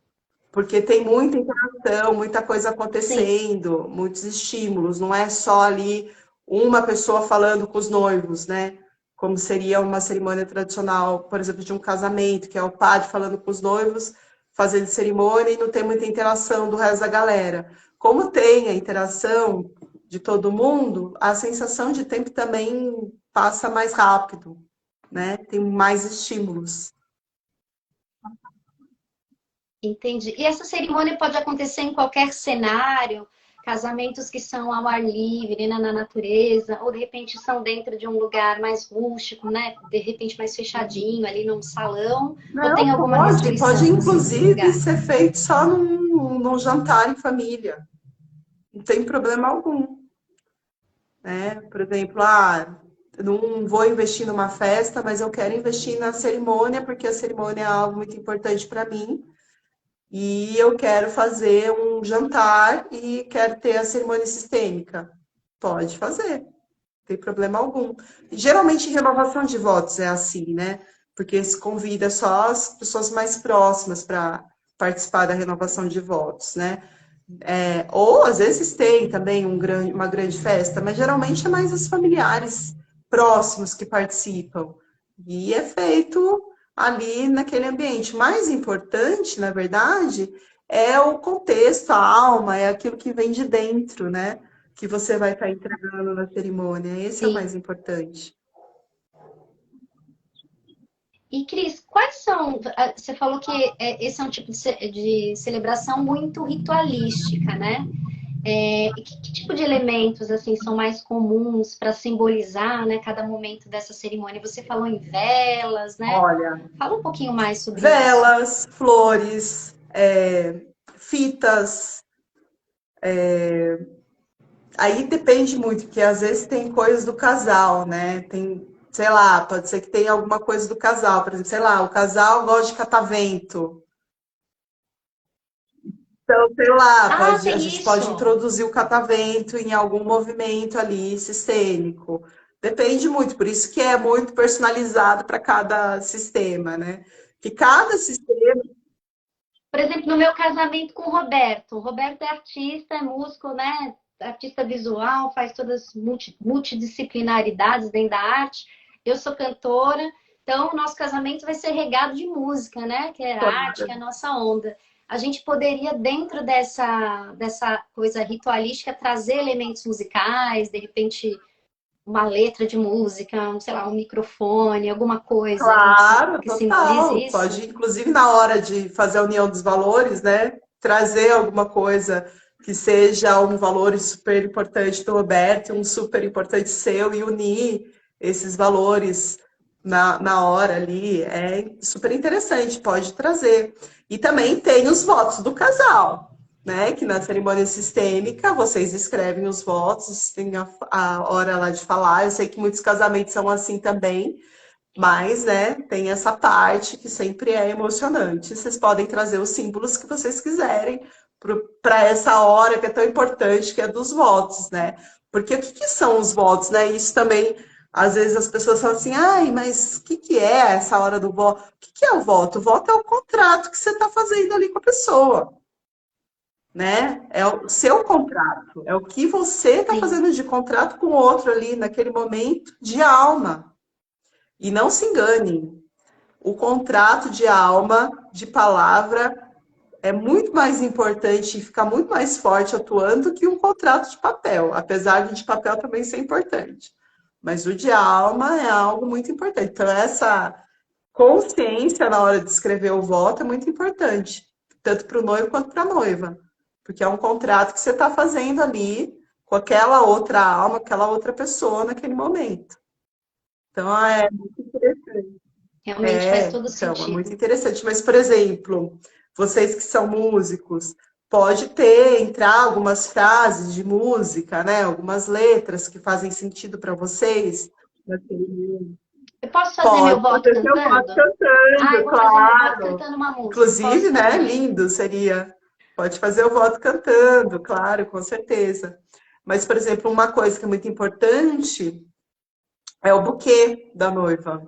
porque tem muita interação, muita coisa Sim, acontecendo, muitos estímulos, não é só ali uma pessoa falando com os noivos, né? Como seria uma cerimônia tradicional, por exemplo, de um casamento, que é o padre falando com os noivos, fazendo cerimônia e não tem muita interação do resto da galera. Como tem a interação de todo mundo, a sensação de tempo também passa mais rápido, né? Tem mais estímulos. entendi. E essa cerimônia pode acontecer em qualquer cenário, casamentos que são ao ar livre, né, na natureza, ou de repente são dentro de um lugar mais rústico, né? De repente mais fechadinho, ali num salão, ou tem Não, alguma pode restrição, assim, de inclusive lugar? ser feito só num jantar em família. Não tem problema algum, né? Por exemplo, não vou investir numa festa, mas eu quero investir na cerimônia, porque a cerimônia é algo muito importante para mim. E eu quero fazer um jantar e quero ter a cerimônia sistêmica. Pode fazer, não tem problema algum. Geralmente, renovação de votos é assim, né? Porque se convida só as pessoas mais próximas para participar da renovação de votos, né? Ou às vezes tem também uma grande festa, mas geralmente é mais os familiares próximos que participam. E é feito ali naquele ambiente. O mais importante, na verdade, é o contexto, a alma, é aquilo que vem de dentro, né? Que você vai estar entregando na cerimônia. Esse é o Sim. mais importante. E, Cris, quais são. Você falou que esse é um tipo de celebração muito ritualística, né? E que tipo de elementos assim são mais comuns para simbolizar, né, cada momento dessa cerimônia? Você falou em velas, né? Olha, Fala um pouquinho mais sobre isso. velas, flores, fitas. Aí depende muito, porque às vezes tem coisas do casal, né? Tem, sei lá, pode ser que tenha alguma coisa do casal. Por exemplo, sei lá, o casal gosta de catavento. Então, sei lá, Ah, a tem gente pode isso. introduzir o catavento em algum movimento ali sistêmico. Depende muito, por isso que é muito personalizado para cada sistema, né? Que cada sistema. Por exemplo, no meu casamento com o Roberto. O Roberto é artista, é músico, né? Artista visual, faz todas as multidisciplinaridades dentro da arte. Eu sou cantora, então o nosso casamento vai ser regado de música, né? Que é a arte, que é a nossa onda. A gente poderia, dentro dessa coisa ritualística, trazer elementos musicais, de repente, uma letra de música, sei lá, um microfone, alguma coisa Claro, que simbolize total. isso. Pode, inclusive, na hora de fazer a união dos valores, né? Trazer alguma coisa que seja um valor super importante do Roberto, um super importante seu, e unir esses valores na hora ali. É super interessante, pode trazer. E também tem os votos do casal, né? Que na cerimônia sistêmica vocês escrevem os votos, tem a hora lá de falar. Eu sei que muitos casamentos são assim também. Mas, né, tem essa parte que sempre é emocionante. Vocês podem trazer os símbolos que vocês quiserem para essa hora que é tão importante, que é dos votos, né? Porque o que, que são os votos, né? Isso também, às vezes as pessoas falam assim, ai, mas o que, que é essa hora do voto? O que, que é o voto? O voto é o contrato que você está fazendo ali com a pessoa, né? É o seu contrato, é o que você está Sim. fazendo de contrato com o outro ali naquele momento de alma. E não se enganem, o contrato de alma, de palavra, é muito mais importante e fica muito mais forte atuando que um contrato de papel, apesar de papel também ser importante. Mas o de alma é algo muito importante. Então, essa consciência na hora de escrever o voto é muito importante, tanto para o noivo quanto para a noiva, porque é um contrato que você está fazendo ali com aquela outra alma, aquela outra pessoa naquele momento. Então, é muito interessante. Realmente faz todo Então, é muito sentido. interessante. Mas, por exemplo, vocês que são músicos, pode ter, entrar algumas frases de música, né? Algumas letras que fazem sentido para vocês. Eu posso fazer meu Pode voto fazer seu voto cantando? Ah, eu cantando, vou fazer meu voto claro. cantando uma música. Inclusive, Posso né? fazer. Lindo seria. Pode fazer o voto cantando, claro, com certeza. Mas, por exemplo, uma coisa que é muito importante é o buquê da noiva.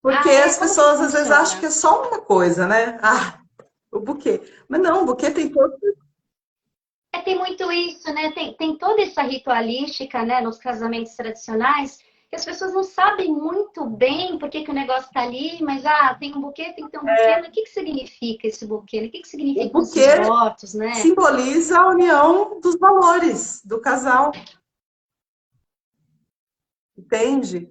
Porque Ah, é? as Como que pessoas às vezes acham que funciona? é só uma coisa, né? Ah, o buquê. Mas não, o buquê tem todo. É, tem muito isso, né? Tem toda essa ritualística, né, nos casamentos tradicionais, que as pessoas não sabem muito bem por que, que o negócio está ali, mas tem um buquê, tem que ter um buquê, mas o que, que significa esse buquê? O que, que O significam esses buquê votos, né? simboliza a união dos valores do casal, entende?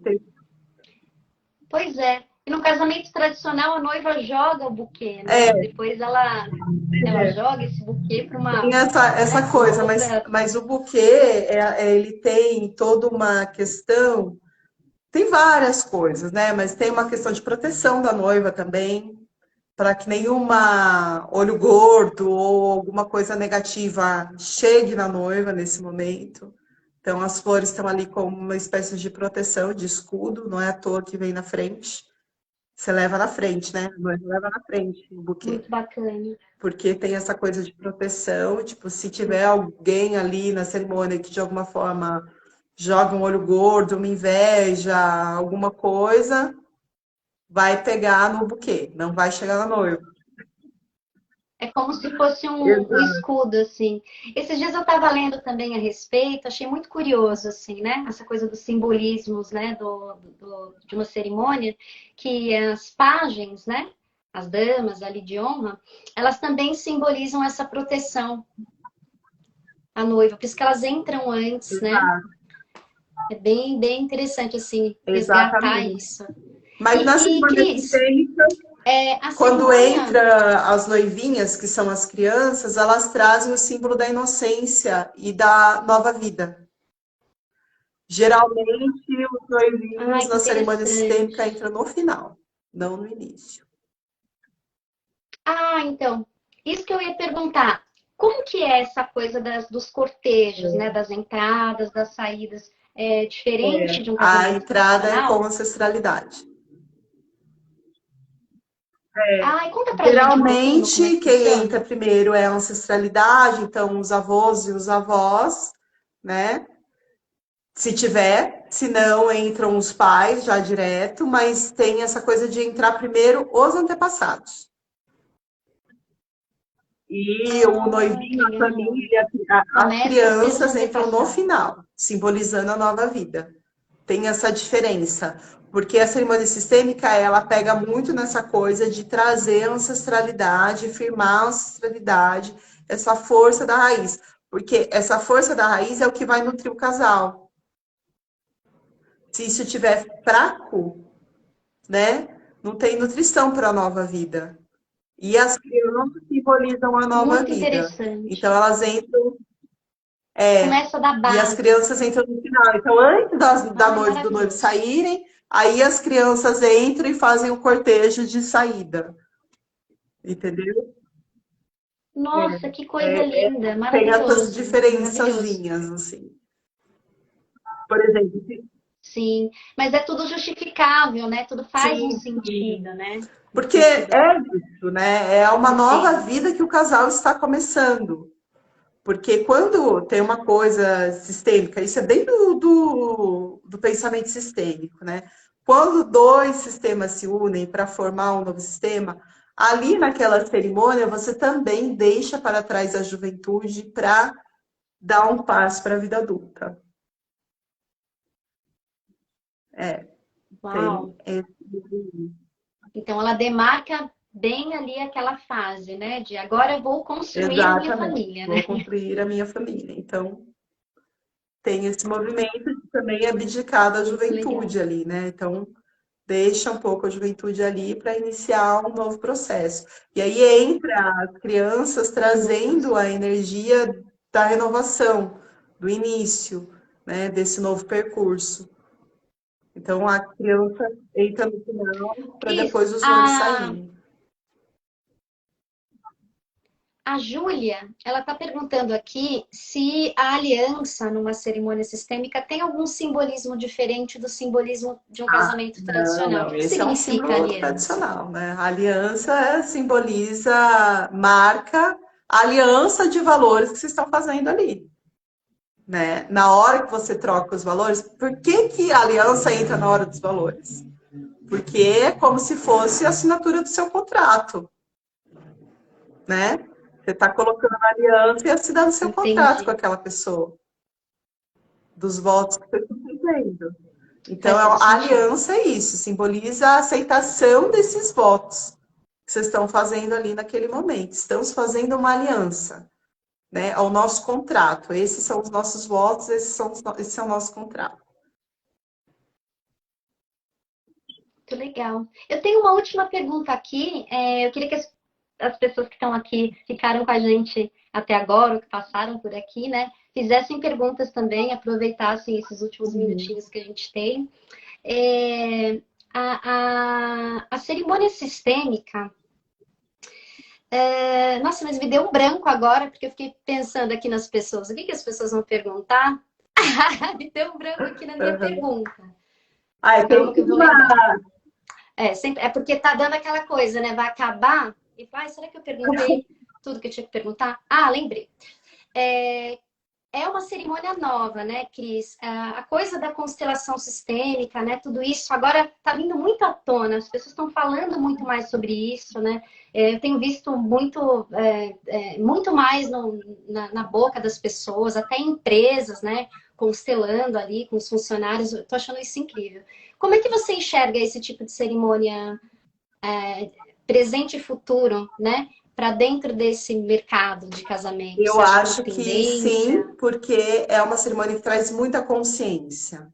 Pois é. E no casamento tradicional, a noiva joga o buquê, né? É, Depois ela joga esse buquê para tem uma, essa né, para uma coisa, mas, outra. mas o buquê, ele tem toda uma questão, tem várias coisas, né? Mas tem uma questão de proteção da noiva também, para que nenhuma olho gordo ou alguma coisa negativa chegue na noiva nesse momento. Então, as flores estão ali como uma espécie de proteção, de escudo, não é à toa que vem na frente. Você leva na frente, né? A noiva leva na frente o buquê. Muito bacana. Porque tem essa coisa de proteção, tipo, se tiver alguém ali na cerimônia que de alguma forma joga um olho gordo, uma inveja, alguma coisa, vai pegar no buquê, não vai chegar na noiva. É como se fosse um Exato. escudo, assim. Esses dias eu estava lendo também a respeito, achei muito curioso, assim, né? Essa coisa dos simbolismos, né? De uma cerimônia, que as pajens, né? As damas ali de honra, elas também simbolizam essa proteção à noiva, por isso que elas entram antes, né? É bem interessante, assim, resgatar Exatamente. isso. Mas na E cerimônia Cris, sistêmica, a quando cerimônia. entra as noivinhas, que são as crianças, elas trazem o símbolo da inocência e da nova vida. Geralmente, os noivinhos Ai, que na cerimônia sistêmica interessante. entram no final, não no início. Então, isso que eu ia perguntar. Como que é essa coisa dos cortejos, né? Das entradas, das saídas? É diferente de um A casamento entrada é com tradicional? ancestralidade. Ai, conta pra gente um pouquinho como é Geralmente, que quem entra funciona. primeiro é a ancestralidade, então os avós e os avós, né? Se tiver, se não, entram os pais já direto, mas tem essa coisa de entrar primeiro os antepassados. E o Que noivinho, a legal. família, as Começa pelos crianças entram no antepassados. final, simbolizando a nova vida. Tem essa diferença, porque a cerimônia sistêmica, ela pega muito nessa coisa de trazer a ancestralidade, firmar a ancestralidade, essa força da raiz. Porque essa força da raiz é o que vai nutrir o casal. Se isso estiver fraco, né? Não tem nutrição para a nova vida. E as crianças simbolizam a nova Muito vida. Então interessante. elas entram, Começa da e as base. crianças entram no final. Então, antes da Ai, noiva e do noivo maravilhoso. saírem, aí as crianças entram e fazem o cortejo de saída. Entendeu? Nossa, que coisa linda. Tem essas Maravilhoso. Maravilhoso. diferençazinhas, assim. Por exemplo, Sim, mas é tudo justificável, né? Tudo faz um sim, sim. sentido, né? No Porque sentido é isso, né? É uma nova sistêmico. vida que o casal está começando. Porque quando tem uma coisa sistêmica, isso é bem do pensamento sistêmico, né? Quando dois sistemas se unem para formar um novo sistema, ali naquela cerimônia você também deixa para trás a juventude para dar um passo para a vida adulta. É, tem Uau! esse... Então ela demarca bem ali aquela fase, né? De agora eu vou construir a minha Exatamente. família, Vou né? construir a minha família. Então, tem esse movimento de também abdicar da Muito legal. juventude ali, né? Então, deixa um pouco a juventude ali para iniciar um novo processo. E aí entra as crianças Um novo trazendo a processo. energia da renovação, do início, né, desse novo percurso. Então a criança entra no final para Cris, depois os noivos saírem. A Júlia, ela está perguntando aqui se a aliança numa cerimônia sistêmica tem algum simbolismo diferente do simbolismo de um casamento Não, tradicional. O não, que que esse é um significa símbolo aliança? tradicional, né? A aliança simboliza, marca a aliança de valores que vocês estão fazendo ali, né? Na hora que você troca os valores, por que que a aliança entra na hora dos valores? Porque é como se fosse a assinatura do seu contrato, né? Você está colocando a aliança e assinando o seu contrato com Entendi. aquela pessoa, dos votos que você está fazendo. Então, Faz todo a sentido. aliança é isso, simboliza a aceitação desses votos que vocês estão fazendo ali naquele momento. Estamos fazendo uma aliança, né? Ao nosso contrato. Esses são os nossos votos, esse é o nosso contrato. Muito legal. Eu tenho uma última pergunta aqui. Eu queria que as pessoas que estão aqui, ficaram com a gente até agora, ou que passaram por aqui, né, fizessem perguntas também, aproveitassem esses últimos minutinhos que a gente tem. É, a cerimônia sistêmica, nossa, mas me deu um branco agora, porque eu fiquei pensando aqui nas pessoas. O que que as pessoas vão perguntar? Me deu um branco aqui na minha Uhum. pergunta. Ah, tem Calma que eu vou lembrar. É porque tá dando aquela coisa, né? Vai acabar e vai, será que eu perguntei tudo que eu tinha que perguntar? Ah, lembrei. É, é uma cerimônia nova, né, Cris? A coisa da constelação sistêmica, né? Tudo isso agora está vindo muito à tona. As pessoas estão falando muito mais sobre isso, né? Eu tenho visto muito mais na boca das pessoas, até em empresas, né? Constelando ali com os funcionários. Eu tô achando isso incrível. Como é que você enxerga esse tipo de cerimônia presente e futuro, né? Para dentro desse mercado de casamento? Eu Você acha que é uma acho que tendência? sim, porque é uma cerimônia que traz muita consciência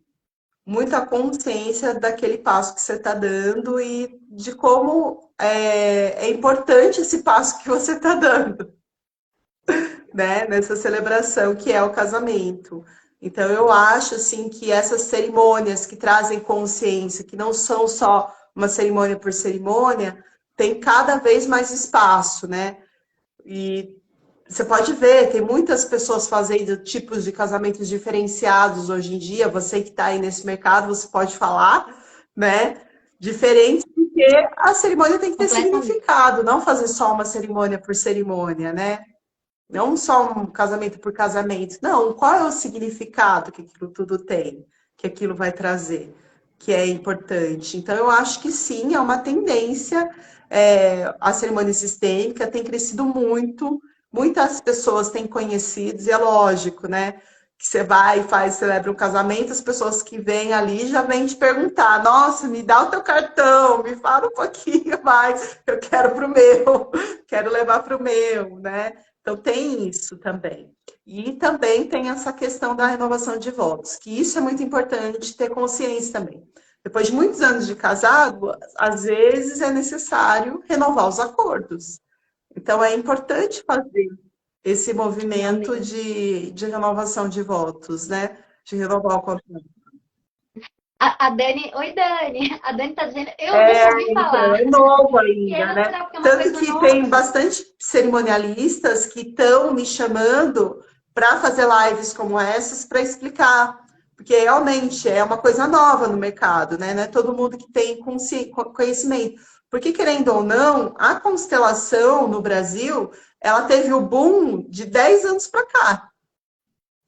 daquele passo que você está dando e de como é importante esse passo que você está dando, né? Nessa celebração que é o casamento. Então, eu acho assim que essas cerimônias que trazem consciência, que não são só uma cerimônia por cerimônia, tem cada vez mais espaço, né? E você pode ver, tem muitas pessoas fazendo tipos de casamentos diferenciados hoje em dia. Você que está aí nesse mercado, você pode falar, né? Diferente, porque a cerimônia tem que ter Completamente. significado, não fazer só uma cerimônia por cerimônia, né? Não só um casamento por casamento. Não, qual é o significado que aquilo tudo tem, que aquilo vai trazer, que é importante. Então, eu acho que sim, é uma tendência. A cerimônia sistêmica tem crescido muito, muitas pessoas têm conhecido, e é lógico, né? Que você vai e faz, celebra um casamento, as pessoas que vêm ali já vêm te perguntar: nossa, me dá o teu cartão, me fala um pouquinho mais, eu quero para o meu, quero levar para o meu, né? Então, tem isso também. E também tem essa questão da renovação de votos, que isso é muito importante ter consciência também. Depois de muitos anos de casado, às vezes é necessário renovar os acordos. Então, é importante fazer esse movimento Realmente. de renovação de votos, né? De renovar o contrato. A Dani, oi Dani, a Dani tá dizendo, eu nunca ouvi Então, falar. é novo E ainda, é né? natural, porque é uma Tanto coisa que tem nova. bastante cerimonialistas que estão me chamando para fazer lives como essas para explicar, porque realmente é uma coisa nova no mercado, né? Não é todo mundo que tem conhecimento. Porque, querendo ou não, a constelação no Brasil, ela teve o boom de 10 anos para cá,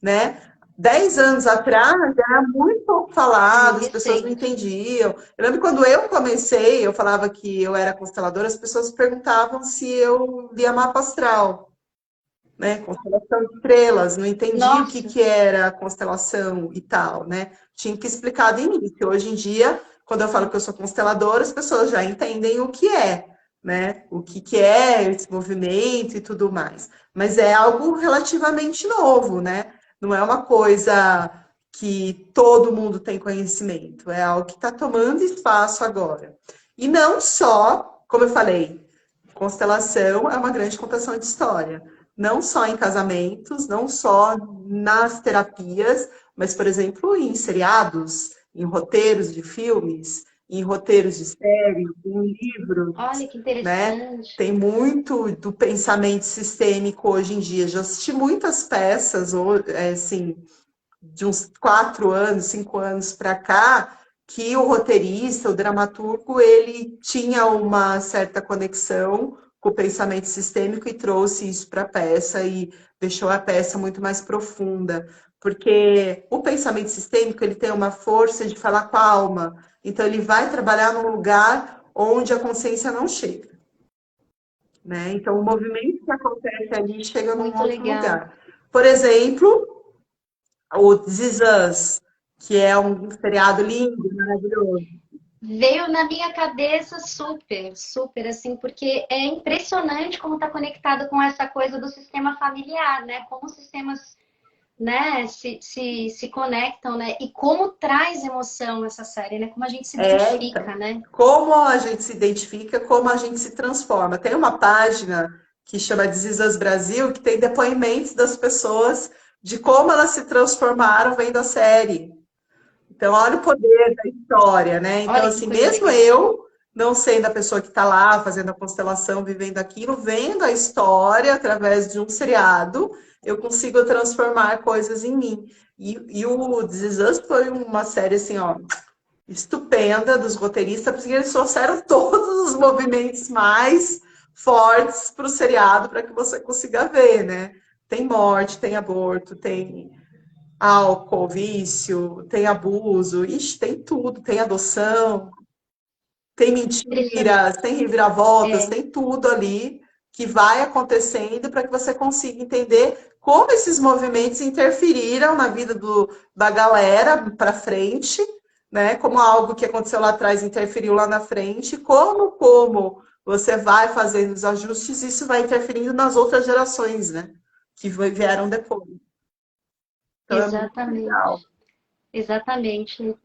né? 10 anos atrás era muito pouco É falado, muito as pessoas não recente. entendiam. Eu lembro quando eu comecei, eu falava que eu era consteladora, as pessoas perguntavam se eu via mapa astral, né? Constelação de estrelas, não entendia o que Nossa, que era a constelação e tal, né? Tinha que explicar de início. Hoje em dia, quando eu falo que eu sou consteladora, as pessoas já entendem o que é, né? O que que é esse movimento e tudo mais. Mas é algo relativamente novo, né? Não é uma coisa que todo mundo tem conhecimento, é algo que está tomando espaço agora. E não só, como eu falei, constelação é uma grande contação de história. Não só em casamentos, não só nas terapias, mas, por exemplo, em seriados, em roteiros de filmes. em roteiros de série, em livros, Olha que né? interessante. Tem muito do pensamento sistêmico hoje em dia. Já assisti muitas peças, assim, de uns 4 anos, 5 anos para cá, que o roteirista, o dramaturgo, ele tinha uma certa conexão com o pensamento sistêmico e trouxe isso para a peça e deixou a peça muito mais profunda, porque o pensamento sistêmico ele tem uma força de falar com a alma, então ele vai trabalhar num lugar onde a consciência não chega, né? Então o movimento que acontece ali chega num Muito outro legal. lugar. Por exemplo, o This Is Us, que é um seriado lindo, maravilhoso. Veio na minha cabeça super, super, assim, porque é impressionante como está conectado com essa coisa do sistema familiar, né? Como os sistemas, né, se conectam, né? E como traz emoção essa série, né? Como a gente se Então, identifica, né? como a gente se identifica, como a gente se transforma. Tem uma página que chama This Is Us Brasil, que tem depoimentos das pessoas de como elas se transformaram vendo a série. Então, olha o poder da história, né? Então, Olha que assim, coisa mesmo legal. eu, não sendo a pessoa que está lá fazendo a constelação, vivendo aquilo, vendo a história através de um seriado, eu consigo transformar coisas em mim. E o This Is Us foi uma série, assim, ó, estupenda dos roteiristas, porque eles trouxeram todos os movimentos mais fortes para o seriado para que você consiga ver, né? Tem morte, tem aborto, tem álcool, vício, tem abuso, ixi, tem tudo, tem adoção, tem mentiras, Impressionante. tem reviravoltas, É, tem tudo ali que vai acontecendo para que você consiga entender como esses movimentos interferiram na vida da galera para frente, né? Como algo que aconteceu lá atrás interferiu lá na frente, como você vai fazendo os ajustes, isso vai interferindo nas outras gerações, né? Que vieram depois. Então é muito legal. exatamente. Exatamente.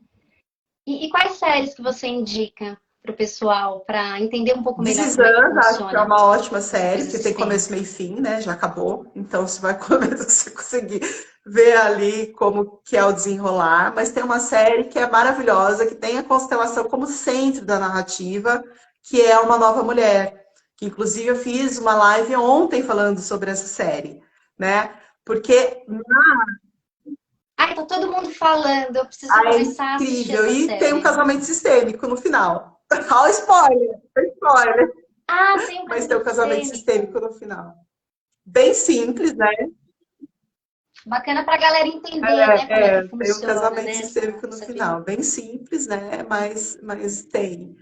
E quais séries que você indica para o pessoal para entender um pouco This melhor Is como é que Us, acho que é funciona uma ótima essa série, coisa porque tem começo, sistêmica? meio e fim, né? Já acabou. Então você vai você conseguir ver ali como que é o desenrolar. Mas tem uma série que é maravilhosa, que tem a constelação como centro da narrativa, que é Uma Nova Mulher. Que inclusive eu fiz uma live ontem falando sobre essa série, né? Porque Ai, tá todo mundo falando, eu preciso é começar a assistir incrível. essa E tem um série. casamento sistêmico no final. Olha o spoiler, spoiler. Ah, tem um Mas tem um casamento casamento sistêmico. sistêmico no final. Bem simples, né? Bacana para a galera entender, né, como é que Tem um funciona, casamento né, sistêmico no essa final. Bem simples, né? Mas tem.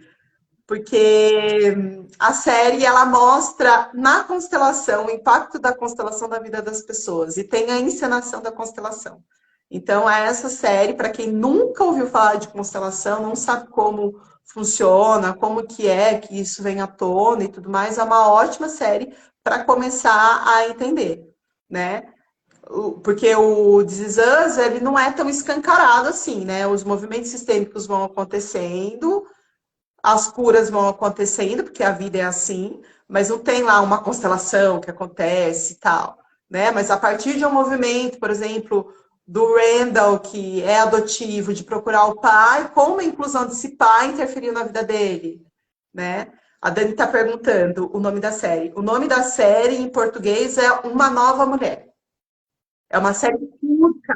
Porque a série ela mostra na constelação o impacto da constelação na vida das pessoas e tem a encenação da constelação. Então, essa série, para quem nunca ouviu falar de constelação, não sabe como funciona, como que é que isso vem à tona e tudo mais, é uma ótima série para começar a entender, né? Porque o This Is Us, ele não é tão escancarado assim, né? Os movimentos sistêmicos vão acontecendo, as curas vão acontecendo, porque a vida é assim, mas não tem lá uma constelação que acontece e tal, né? Mas a partir de um movimento, por exemplo, do Randall, que é adotivo, de procurar o pai, como a inclusão desse pai interferiu na vida dele, né? A Dani está perguntando o nome da série. O nome da série em português é Uma Nova Mulher. É uma série curta,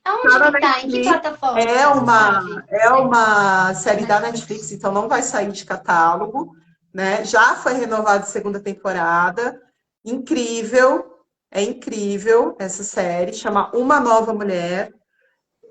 Aonde tá na que tá? Em que Netflix. plataforma que tá, você sabe? É uma Na série da Netflix, Netflix. então não vai sair de catálogo, né? Já foi renovada a segunda temporada. Incrível, é incrível essa série, chama Uma Nova Mulher.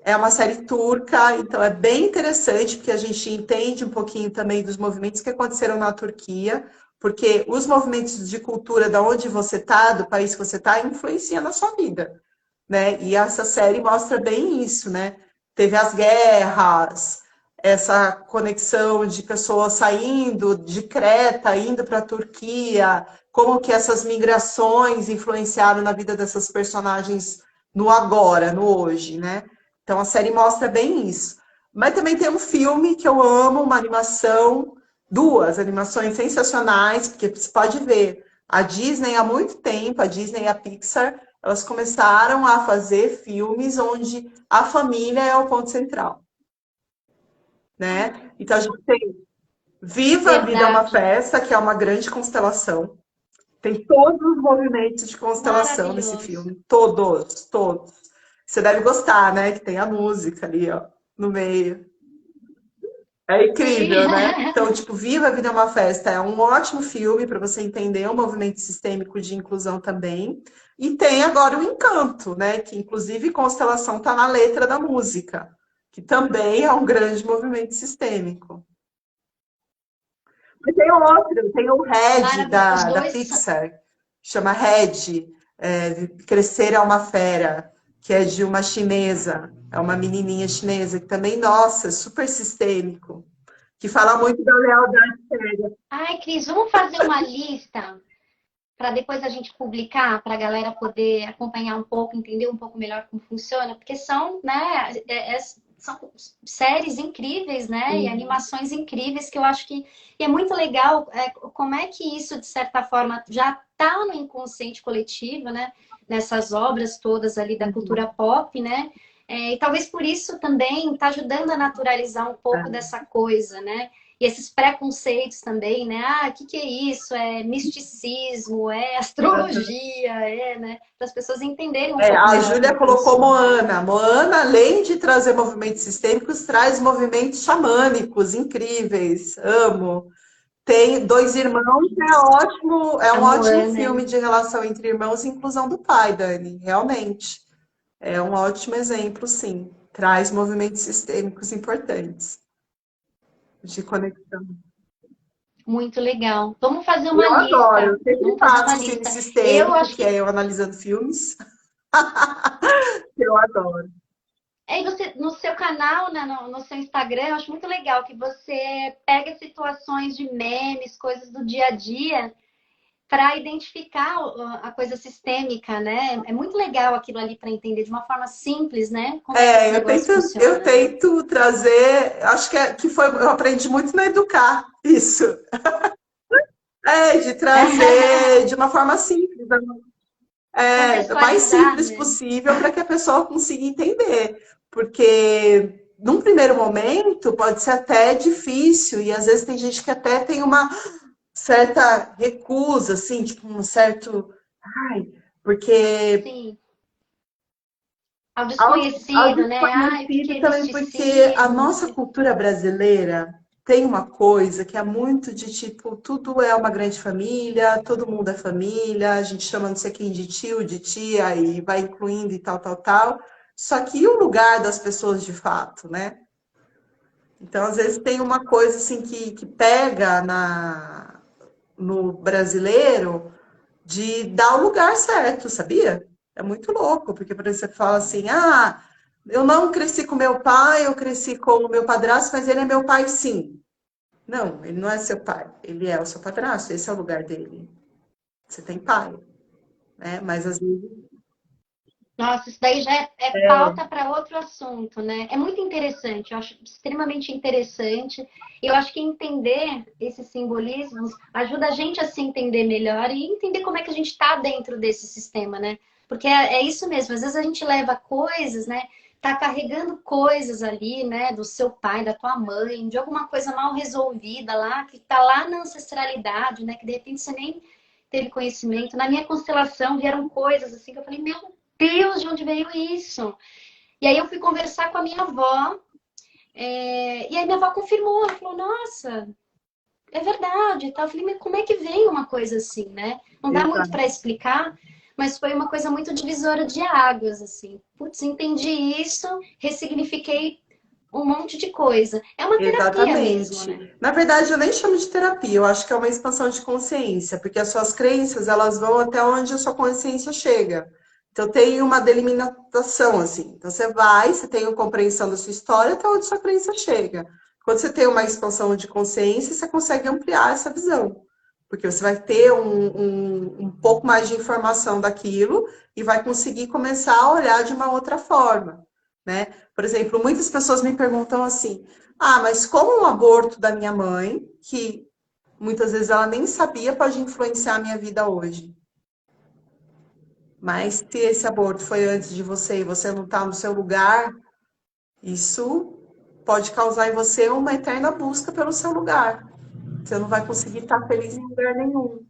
É uma série turca, então é bem interessante, porque a gente entende um pouquinho também dos movimentos que aconteceram na Turquia, porque os movimentos de cultura da onde você está, do país que você está, influenciam na sua vida, né? E essa série mostra bem isso, né? Teve as guerras, essa conexão de pessoas saindo de Creta, indo para a Turquia, como que essas migrações influenciaram na vida dessas personagens no agora, no hoje, né? Então a série mostra bem isso. Mas também tem um filme que eu amo, uma animação, duas animações sensacionais, porque você pode ver, a Disney há muito tempo, a Disney e a Pixar, elas começaram a fazer filmes onde a família é o ponto central. né? Então a gente tem Viva a Vida é uma Verdade. Festa, que é uma grande constelação. Tem todos os movimentos de constelação nesse Maravilhoso. filme. Todos, todos. Você deve gostar, né? Que tem a música ali, ó, no meio. É Sim. incrível, né? Então, tipo, Viva a Vida é uma Festa é um ótimo filme para você entender o movimento sistêmico de inclusão também. E tem agora o Encanto, né? Que inclusive constelação está na letra da música, que também é um grande movimento sistêmico. E tem outro, tem o Red Maravilhoso. Os da dois são. Pixar, chama Red, Crescer é uma Fera, que é de uma chinesa, é uma menininha chinesa, que também, nossa, é super sistêmico, que fala muito da lealdade. Ai, Cris, vamos fazer uma lista para depois a gente publicar, para a galera poder acompanhar um pouco, entender um pouco melhor como funciona, porque são, né, são séries incríveis, né, e animações incríveis que eu acho que e é muito legal como é que isso, de certa forma, já está no inconsciente coletivo, né, nessas obras todas ali da cultura pop, né, e talvez por isso também está ajudando a naturalizar um pouco dessa coisa, né, e esses preconceitos também, né? Ah, o que é isso? É misticismo, é astrologia, né? Para as pessoas entenderem um pouco A melhor Júlia como colocou funciona. Moana. Moana, além de trazer movimentos sistêmicos, traz movimentos xamânicos incríveis. Amo. Tem Dois Irmãos, é ótimo, é A um ótimo Moana. filme de relação entre irmãos e inclusão do pai, Dani, realmente. É um ótimo exemplo, sim. Traz movimentos sistêmicos importantes de conexão. Muito legal. Vamos fazer uma Eu adoro, lista. eu sempre Vamos fazer uma faço filme lista. Eu sistêmico, acho que é que eu analisando filmes. Eu adoro. aí você, no seu canal, né, no seu Instagram, eu acho muito legal que você pega situações de memes, coisas do dia a dia, para identificar a coisa sistêmica, né? É muito legal aquilo ali para entender de uma forma simples, né? Como é que esse negócio Eu funciona, né? tento trazer, acho que foi, eu aprendi muito na Educar, isso. De trazer de uma forma simples, mais Contextualizar, simples né? possível para que a pessoa consiga entender. Porque num primeiro momento pode ser até difícil, e às vezes tem gente que até tem uma certa recusa, assim, tipo, um certo. Ai, porque Sim. Ao ao desconhecido, né? Ai, o que desconhecido é também, porque a misticismo? nossa cultura brasileira tem uma coisa que é muito de tipo, tudo é uma grande família, todo mundo é família, a gente chama não sei quem de tio, de tia, e vai incluindo e tal, tal, tal. Só que e o lugar das pessoas de fato, né? Então, às vezes, tem uma coisa assim que pega no brasileiro de dar o lugar certo, sabia? É muito louco, porque, por exemplo, você fala assim, ah, eu não cresci com meu pai, eu cresci com o meu padrasto, mas ele é meu pai sim. Não, ele não é seu pai, ele é o seu padrasto, esse é o lugar dele. Você tem pai, né? Mas às vezes Nossa, isso daí já é pauta para outro assunto, né? É muito interessante, eu acho extremamente interessante. Eu acho que entender esses simbolismos ajuda a gente a se entender melhor e entender como é que a gente está dentro desse sistema, né? Porque é isso mesmo, às vezes a gente leva coisas, né? Tá carregando coisas ali, né? Do seu pai, da tua mãe, de alguma coisa mal resolvida lá, que tá lá na ancestralidade, né? Que de repente você nem teve conhecimento. Na minha constelação vieram coisas assim que eu falei, meu Deus, de onde veio isso? E aí eu fui conversar com a minha avó, e aí minha avó confirmou, ela falou, nossa, é verdade, tá? Eu falei, mas como é que veio uma coisa assim, né? Não dá muito exato, para explicar, mas foi uma coisa muito divisora de águas, assim. Putz, entendi isso, ressignifiquei um monte de coisa. É uma terapia mesmo, exatamente. né? Na verdade, eu nem chamo de terapia, eu acho que é uma expansão de consciência, porque as suas crenças, elas vão até onde a sua consciência chega. Então, tem uma delimitação, assim. Então, você vai, você tem a compreensão da sua história até onde sua crença chega. Quando você tem uma expansão de consciência, você consegue ampliar essa visão. Porque você vai ter um pouco mais de informação daquilo e vai conseguir começar a olhar de uma outra forma, né? Por exemplo, muitas pessoas me perguntam assim: ah, mas como um aborto da minha mãe, que muitas vezes ela nem sabia, pode influenciar a minha vida hoje? Mas se esse aborto foi antes de você e você não está no seu lugar, isso pode causar em você uma eterna busca pelo seu lugar. Você não vai conseguir estar feliz em lugar nenhum,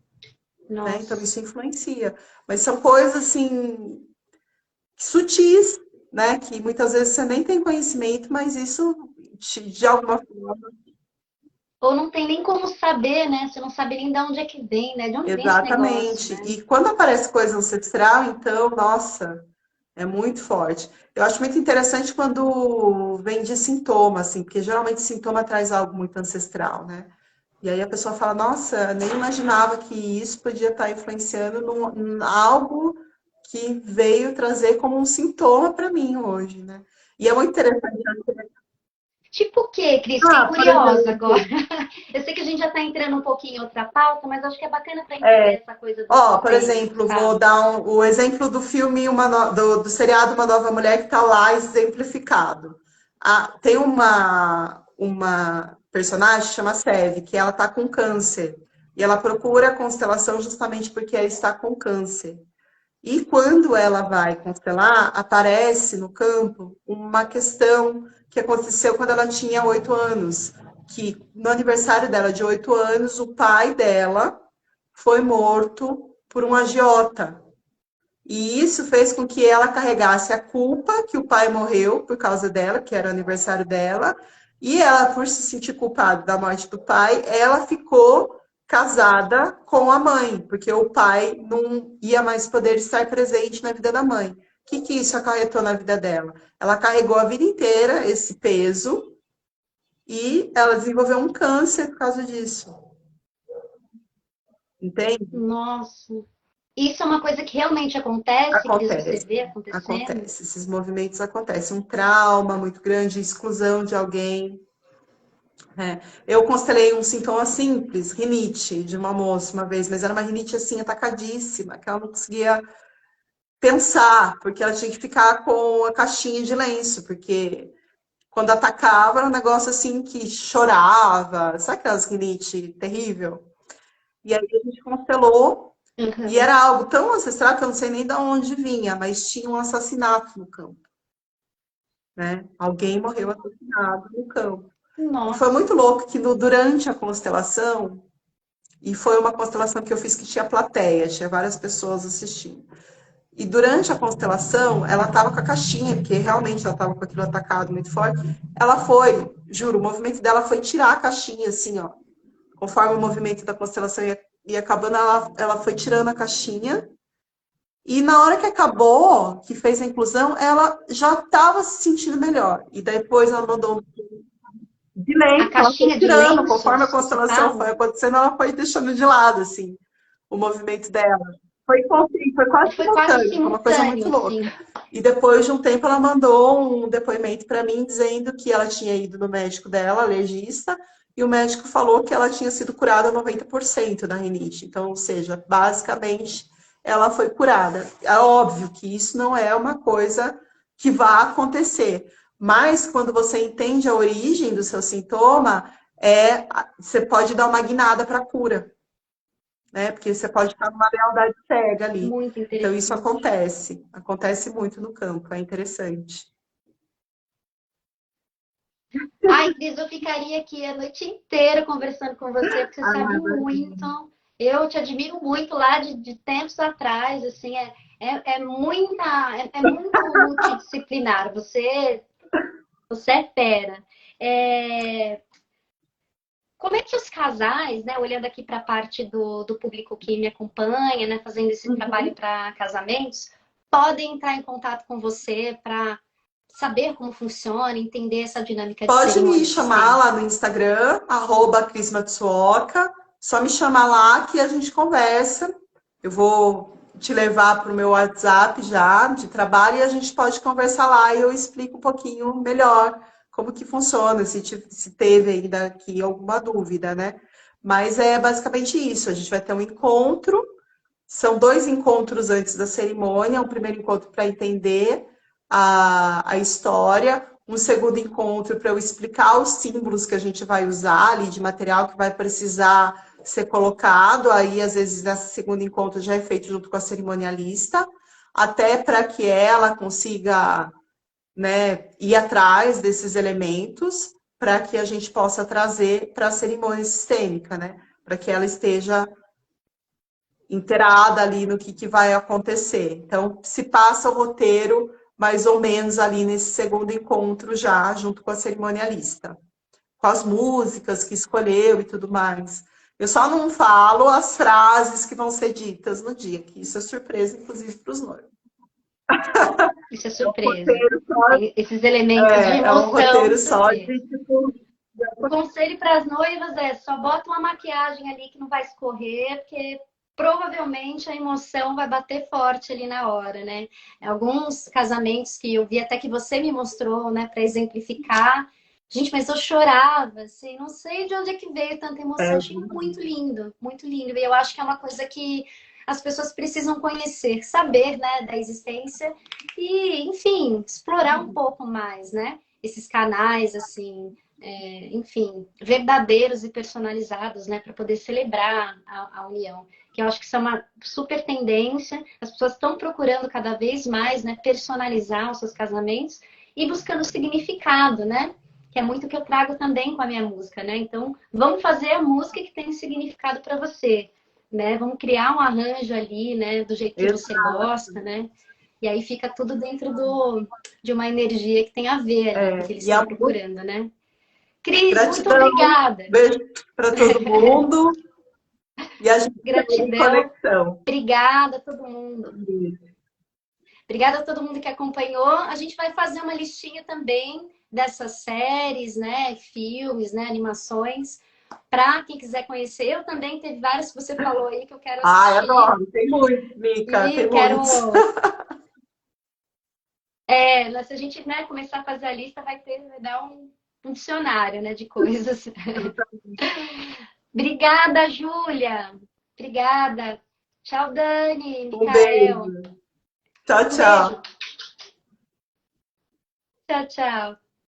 né? Então Nossa. isso influencia. Mas são coisas assim sutis, né? Que muitas vezes você nem tem conhecimento, mas isso de alguma forma. Ou não tem nem como saber, né? Você não sabe nem de onde é que vem, né? De onde vem esse negócio, Exatamente. né? E quando aparece coisa ancestral, então, nossa, é muito forte. Eu acho muito interessante quando vem de sintoma, assim, porque geralmente sintoma traz algo muito ancestral, né? E aí a pessoa fala, nossa, nem imaginava que isso podia estar influenciando em algo que veio trazer como um sintoma para mim hoje, né? E é muito interessante. Tipo o quê, Cris? Fiquei Ah, por curiosa agora. exemplo, Eu sei que a gente já está entrando um pouquinho em outra pauta, mas acho que é bacana para entender essa coisa dos ó, por apegos, exemplo, vou sabe? dar o exemplo do filme, do seriado Uma Nova Mulher que está lá exemplificado. Ah, tem uma personagem que chama Seve, que ela está com câncer. E ela procura a constelação justamente porque ela está com câncer. E quando ela vai constelar, aparece no campo uma questão que aconteceu quando ela tinha 8 anos. Que no aniversário dela de 8 anos, o pai dela foi morto por um agiota. E isso fez com que ela carregasse a culpa que o pai morreu por causa dela, que era o aniversário dela, e ela, por se sentir culpada da morte do pai, ela ficou casada com a mãe, porque o pai não ia mais poder estar presente na vida da mãe. O que isso acarretou na vida dela? Ela carregou a vida inteira esse peso e ela desenvolveu um câncer por causa disso. Entende? Nossa. Isso é uma coisa que realmente acontece, Cris? Você Acontece, vê acontecendo? acontece. Esses movimentos acontecem. Um trauma muito grande, exclusão de alguém. Né? Eu constelei um sintoma simples, rinite, de uma moça uma vez, mas era uma rinite assim, atacadíssima, que ela não conseguia pensar, porque ela tinha que ficar com a caixinha de lenço, porque quando atacava era um negócio assim que chorava, sabe aquelas rinite terrível? E aí a gente constelou. E Uhum. era algo tão ancestral que eu não sei nem de onde vinha, mas tinha um assassinato no campo, né? Alguém morreu assassinado no campo. E foi Nossa. muito louco que durante a constelação, e foi uma constelação que eu fiz que tinha plateia, tinha várias pessoas assistindo. E durante a constelação, ela estava com a caixinha, porque realmente ela estava com aquilo atacado muito forte. Ela foi, juro, o movimento dela foi tirar a caixinha, assim, ó. Conforme o movimento da constelação ia acabando, ela foi tirando a caixinha. E na hora que acabou, que fez a inclusão, ela já estava se sentindo melhor. E depois ela mandou de A lenço, ela foi caixinha de tirando, conforme a lenços, você constelação fala? foi acontecendo, ela foi deixando de lado, assim, o movimento dela. Foi quase Foi quase simultâneo, foi uma coisa simultâneo, muito louca. assim. E depois de um tempo, ela mandou um depoimento para mim dizendo que ela tinha ido no médico dela, alergista, e o médico falou que ela tinha sido curada 90% da rinite. Então, ou seja, basicamente, ela foi curada. É óbvio que isso não é uma coisa que vá acontecer, mas quando você entende a origem do seu sintoma, você pode dar uma guinada para a cura, né? Porque você pode estar numa lealdade cega ali. Muito Então, isso interessante. acontece muito no campo, é interessante. Ai, Cris, eu ficaria aqui a noite inteira conversando com você, porque você Ah, sabe muito. Eu te admiro muito lá de tempos atrás, assim, é muito multidisciplinar. Você é fera. É, como é que os casais, né, olhando aqui para a parte do público que me acompanha, né, fazendo esse trabalho uhum. para casamentos, podem entrar em contato com você para saber como funciona, entender essa dinâmica de Pode me cerimônia de chamar vocês? lá no Instagram, @Cris Matsuoka. Só me chamar lá que a gente conversa. Eu vou te levar para o meu WhatsApp já de trabalho e a gente pode conversar lá e eu explico um pouquinho melhor como que funciona, se teve ainda aqui alguma dúvida, né? Mas é basicamente isso. A gente vai ter um encontro. São 2 encontros antes da cerimônia. O primeiro encontro para entender a história, um segundo encontro para eu explicar os símbolos que a gente vai usar ali, de material que vai precisar ser colocado. Aí, às vezes, nesse segundo encontro já é feito junto com a cerimonialista, até para que ela consiga né, ir atrás desses elementos para que a gente possa trazer para a cerimônia sistêmica, né? Para que ela esteja inteirada ali no que vai acontecer. Então, se passa o roteiro mais ou menos ali nesse segundo encontro já, junto com a cerimonialista, com as músicas que escolheu e tudo mais. Eu só não falo as frases que vão ser ditas no dia, que isso é surpresa, inclusive, para os noivos. Isso é É um surpresa. roteiro só, Esses elementos de é um emoção roteiro do só dia. de tipo. O conselho para as noivas é só bota uma maquiagem ali que não vai escorrer, porque provavelmente a emoção vai bater forte ali na hora, né? Alguns casamentos que eu vi até que você me mostrou, né, para exemplificar. Gente, mas eu chorava, assim, não sei de onde é que veio tanta emoção. É, Achei muito lindo, muito lindo. E eu acho que é uma coisa que as pessoas precisam conhecer, saber, né, da existência e, enfim, explorar um pouco mais, né? Esses canais, assim, enfim, verdadeiros e personalizados, né, para poder celebrar a união. Que eu acho que isso é uma super tendência. As pessoas estão procurando cada vez mais, né, personalizar os seus casamentos e buscando significado, né? Que é muito o que eu trago também com a minha música, né? Então, vamos fazer a música que tem significado para você, né? Vamos criar um arranjo ali, né, do jeito que você gosta, né? E aí fica tudo dentro de uma energia que tem a ver ali com o que eles e a estão procurando, né? Cris, muito gratidão, obrigada. beijo para todo mundo e a gente segue em Gratidão. conexão. Obrigada a todo mundo. Obrigada a todo mundo que acompanhou. A gente vai fazer uma listinha também dessas séries, né, filmes, né, animações, para quem quiser conhecer. Eu também teve várias que você falou aí que eu quero Ai, assistir. adoro. Tem muitos, Mica, E tem eu quero. muitos. Se a gente, né, começar a fazer a lista, vai dar um dicionário, né, de coisas. Obrigada, Júlia. Obrigada. Tchau, Dani, Um Micael. beijo. Tchau, Um beijo. tchau. Tchau, tchau.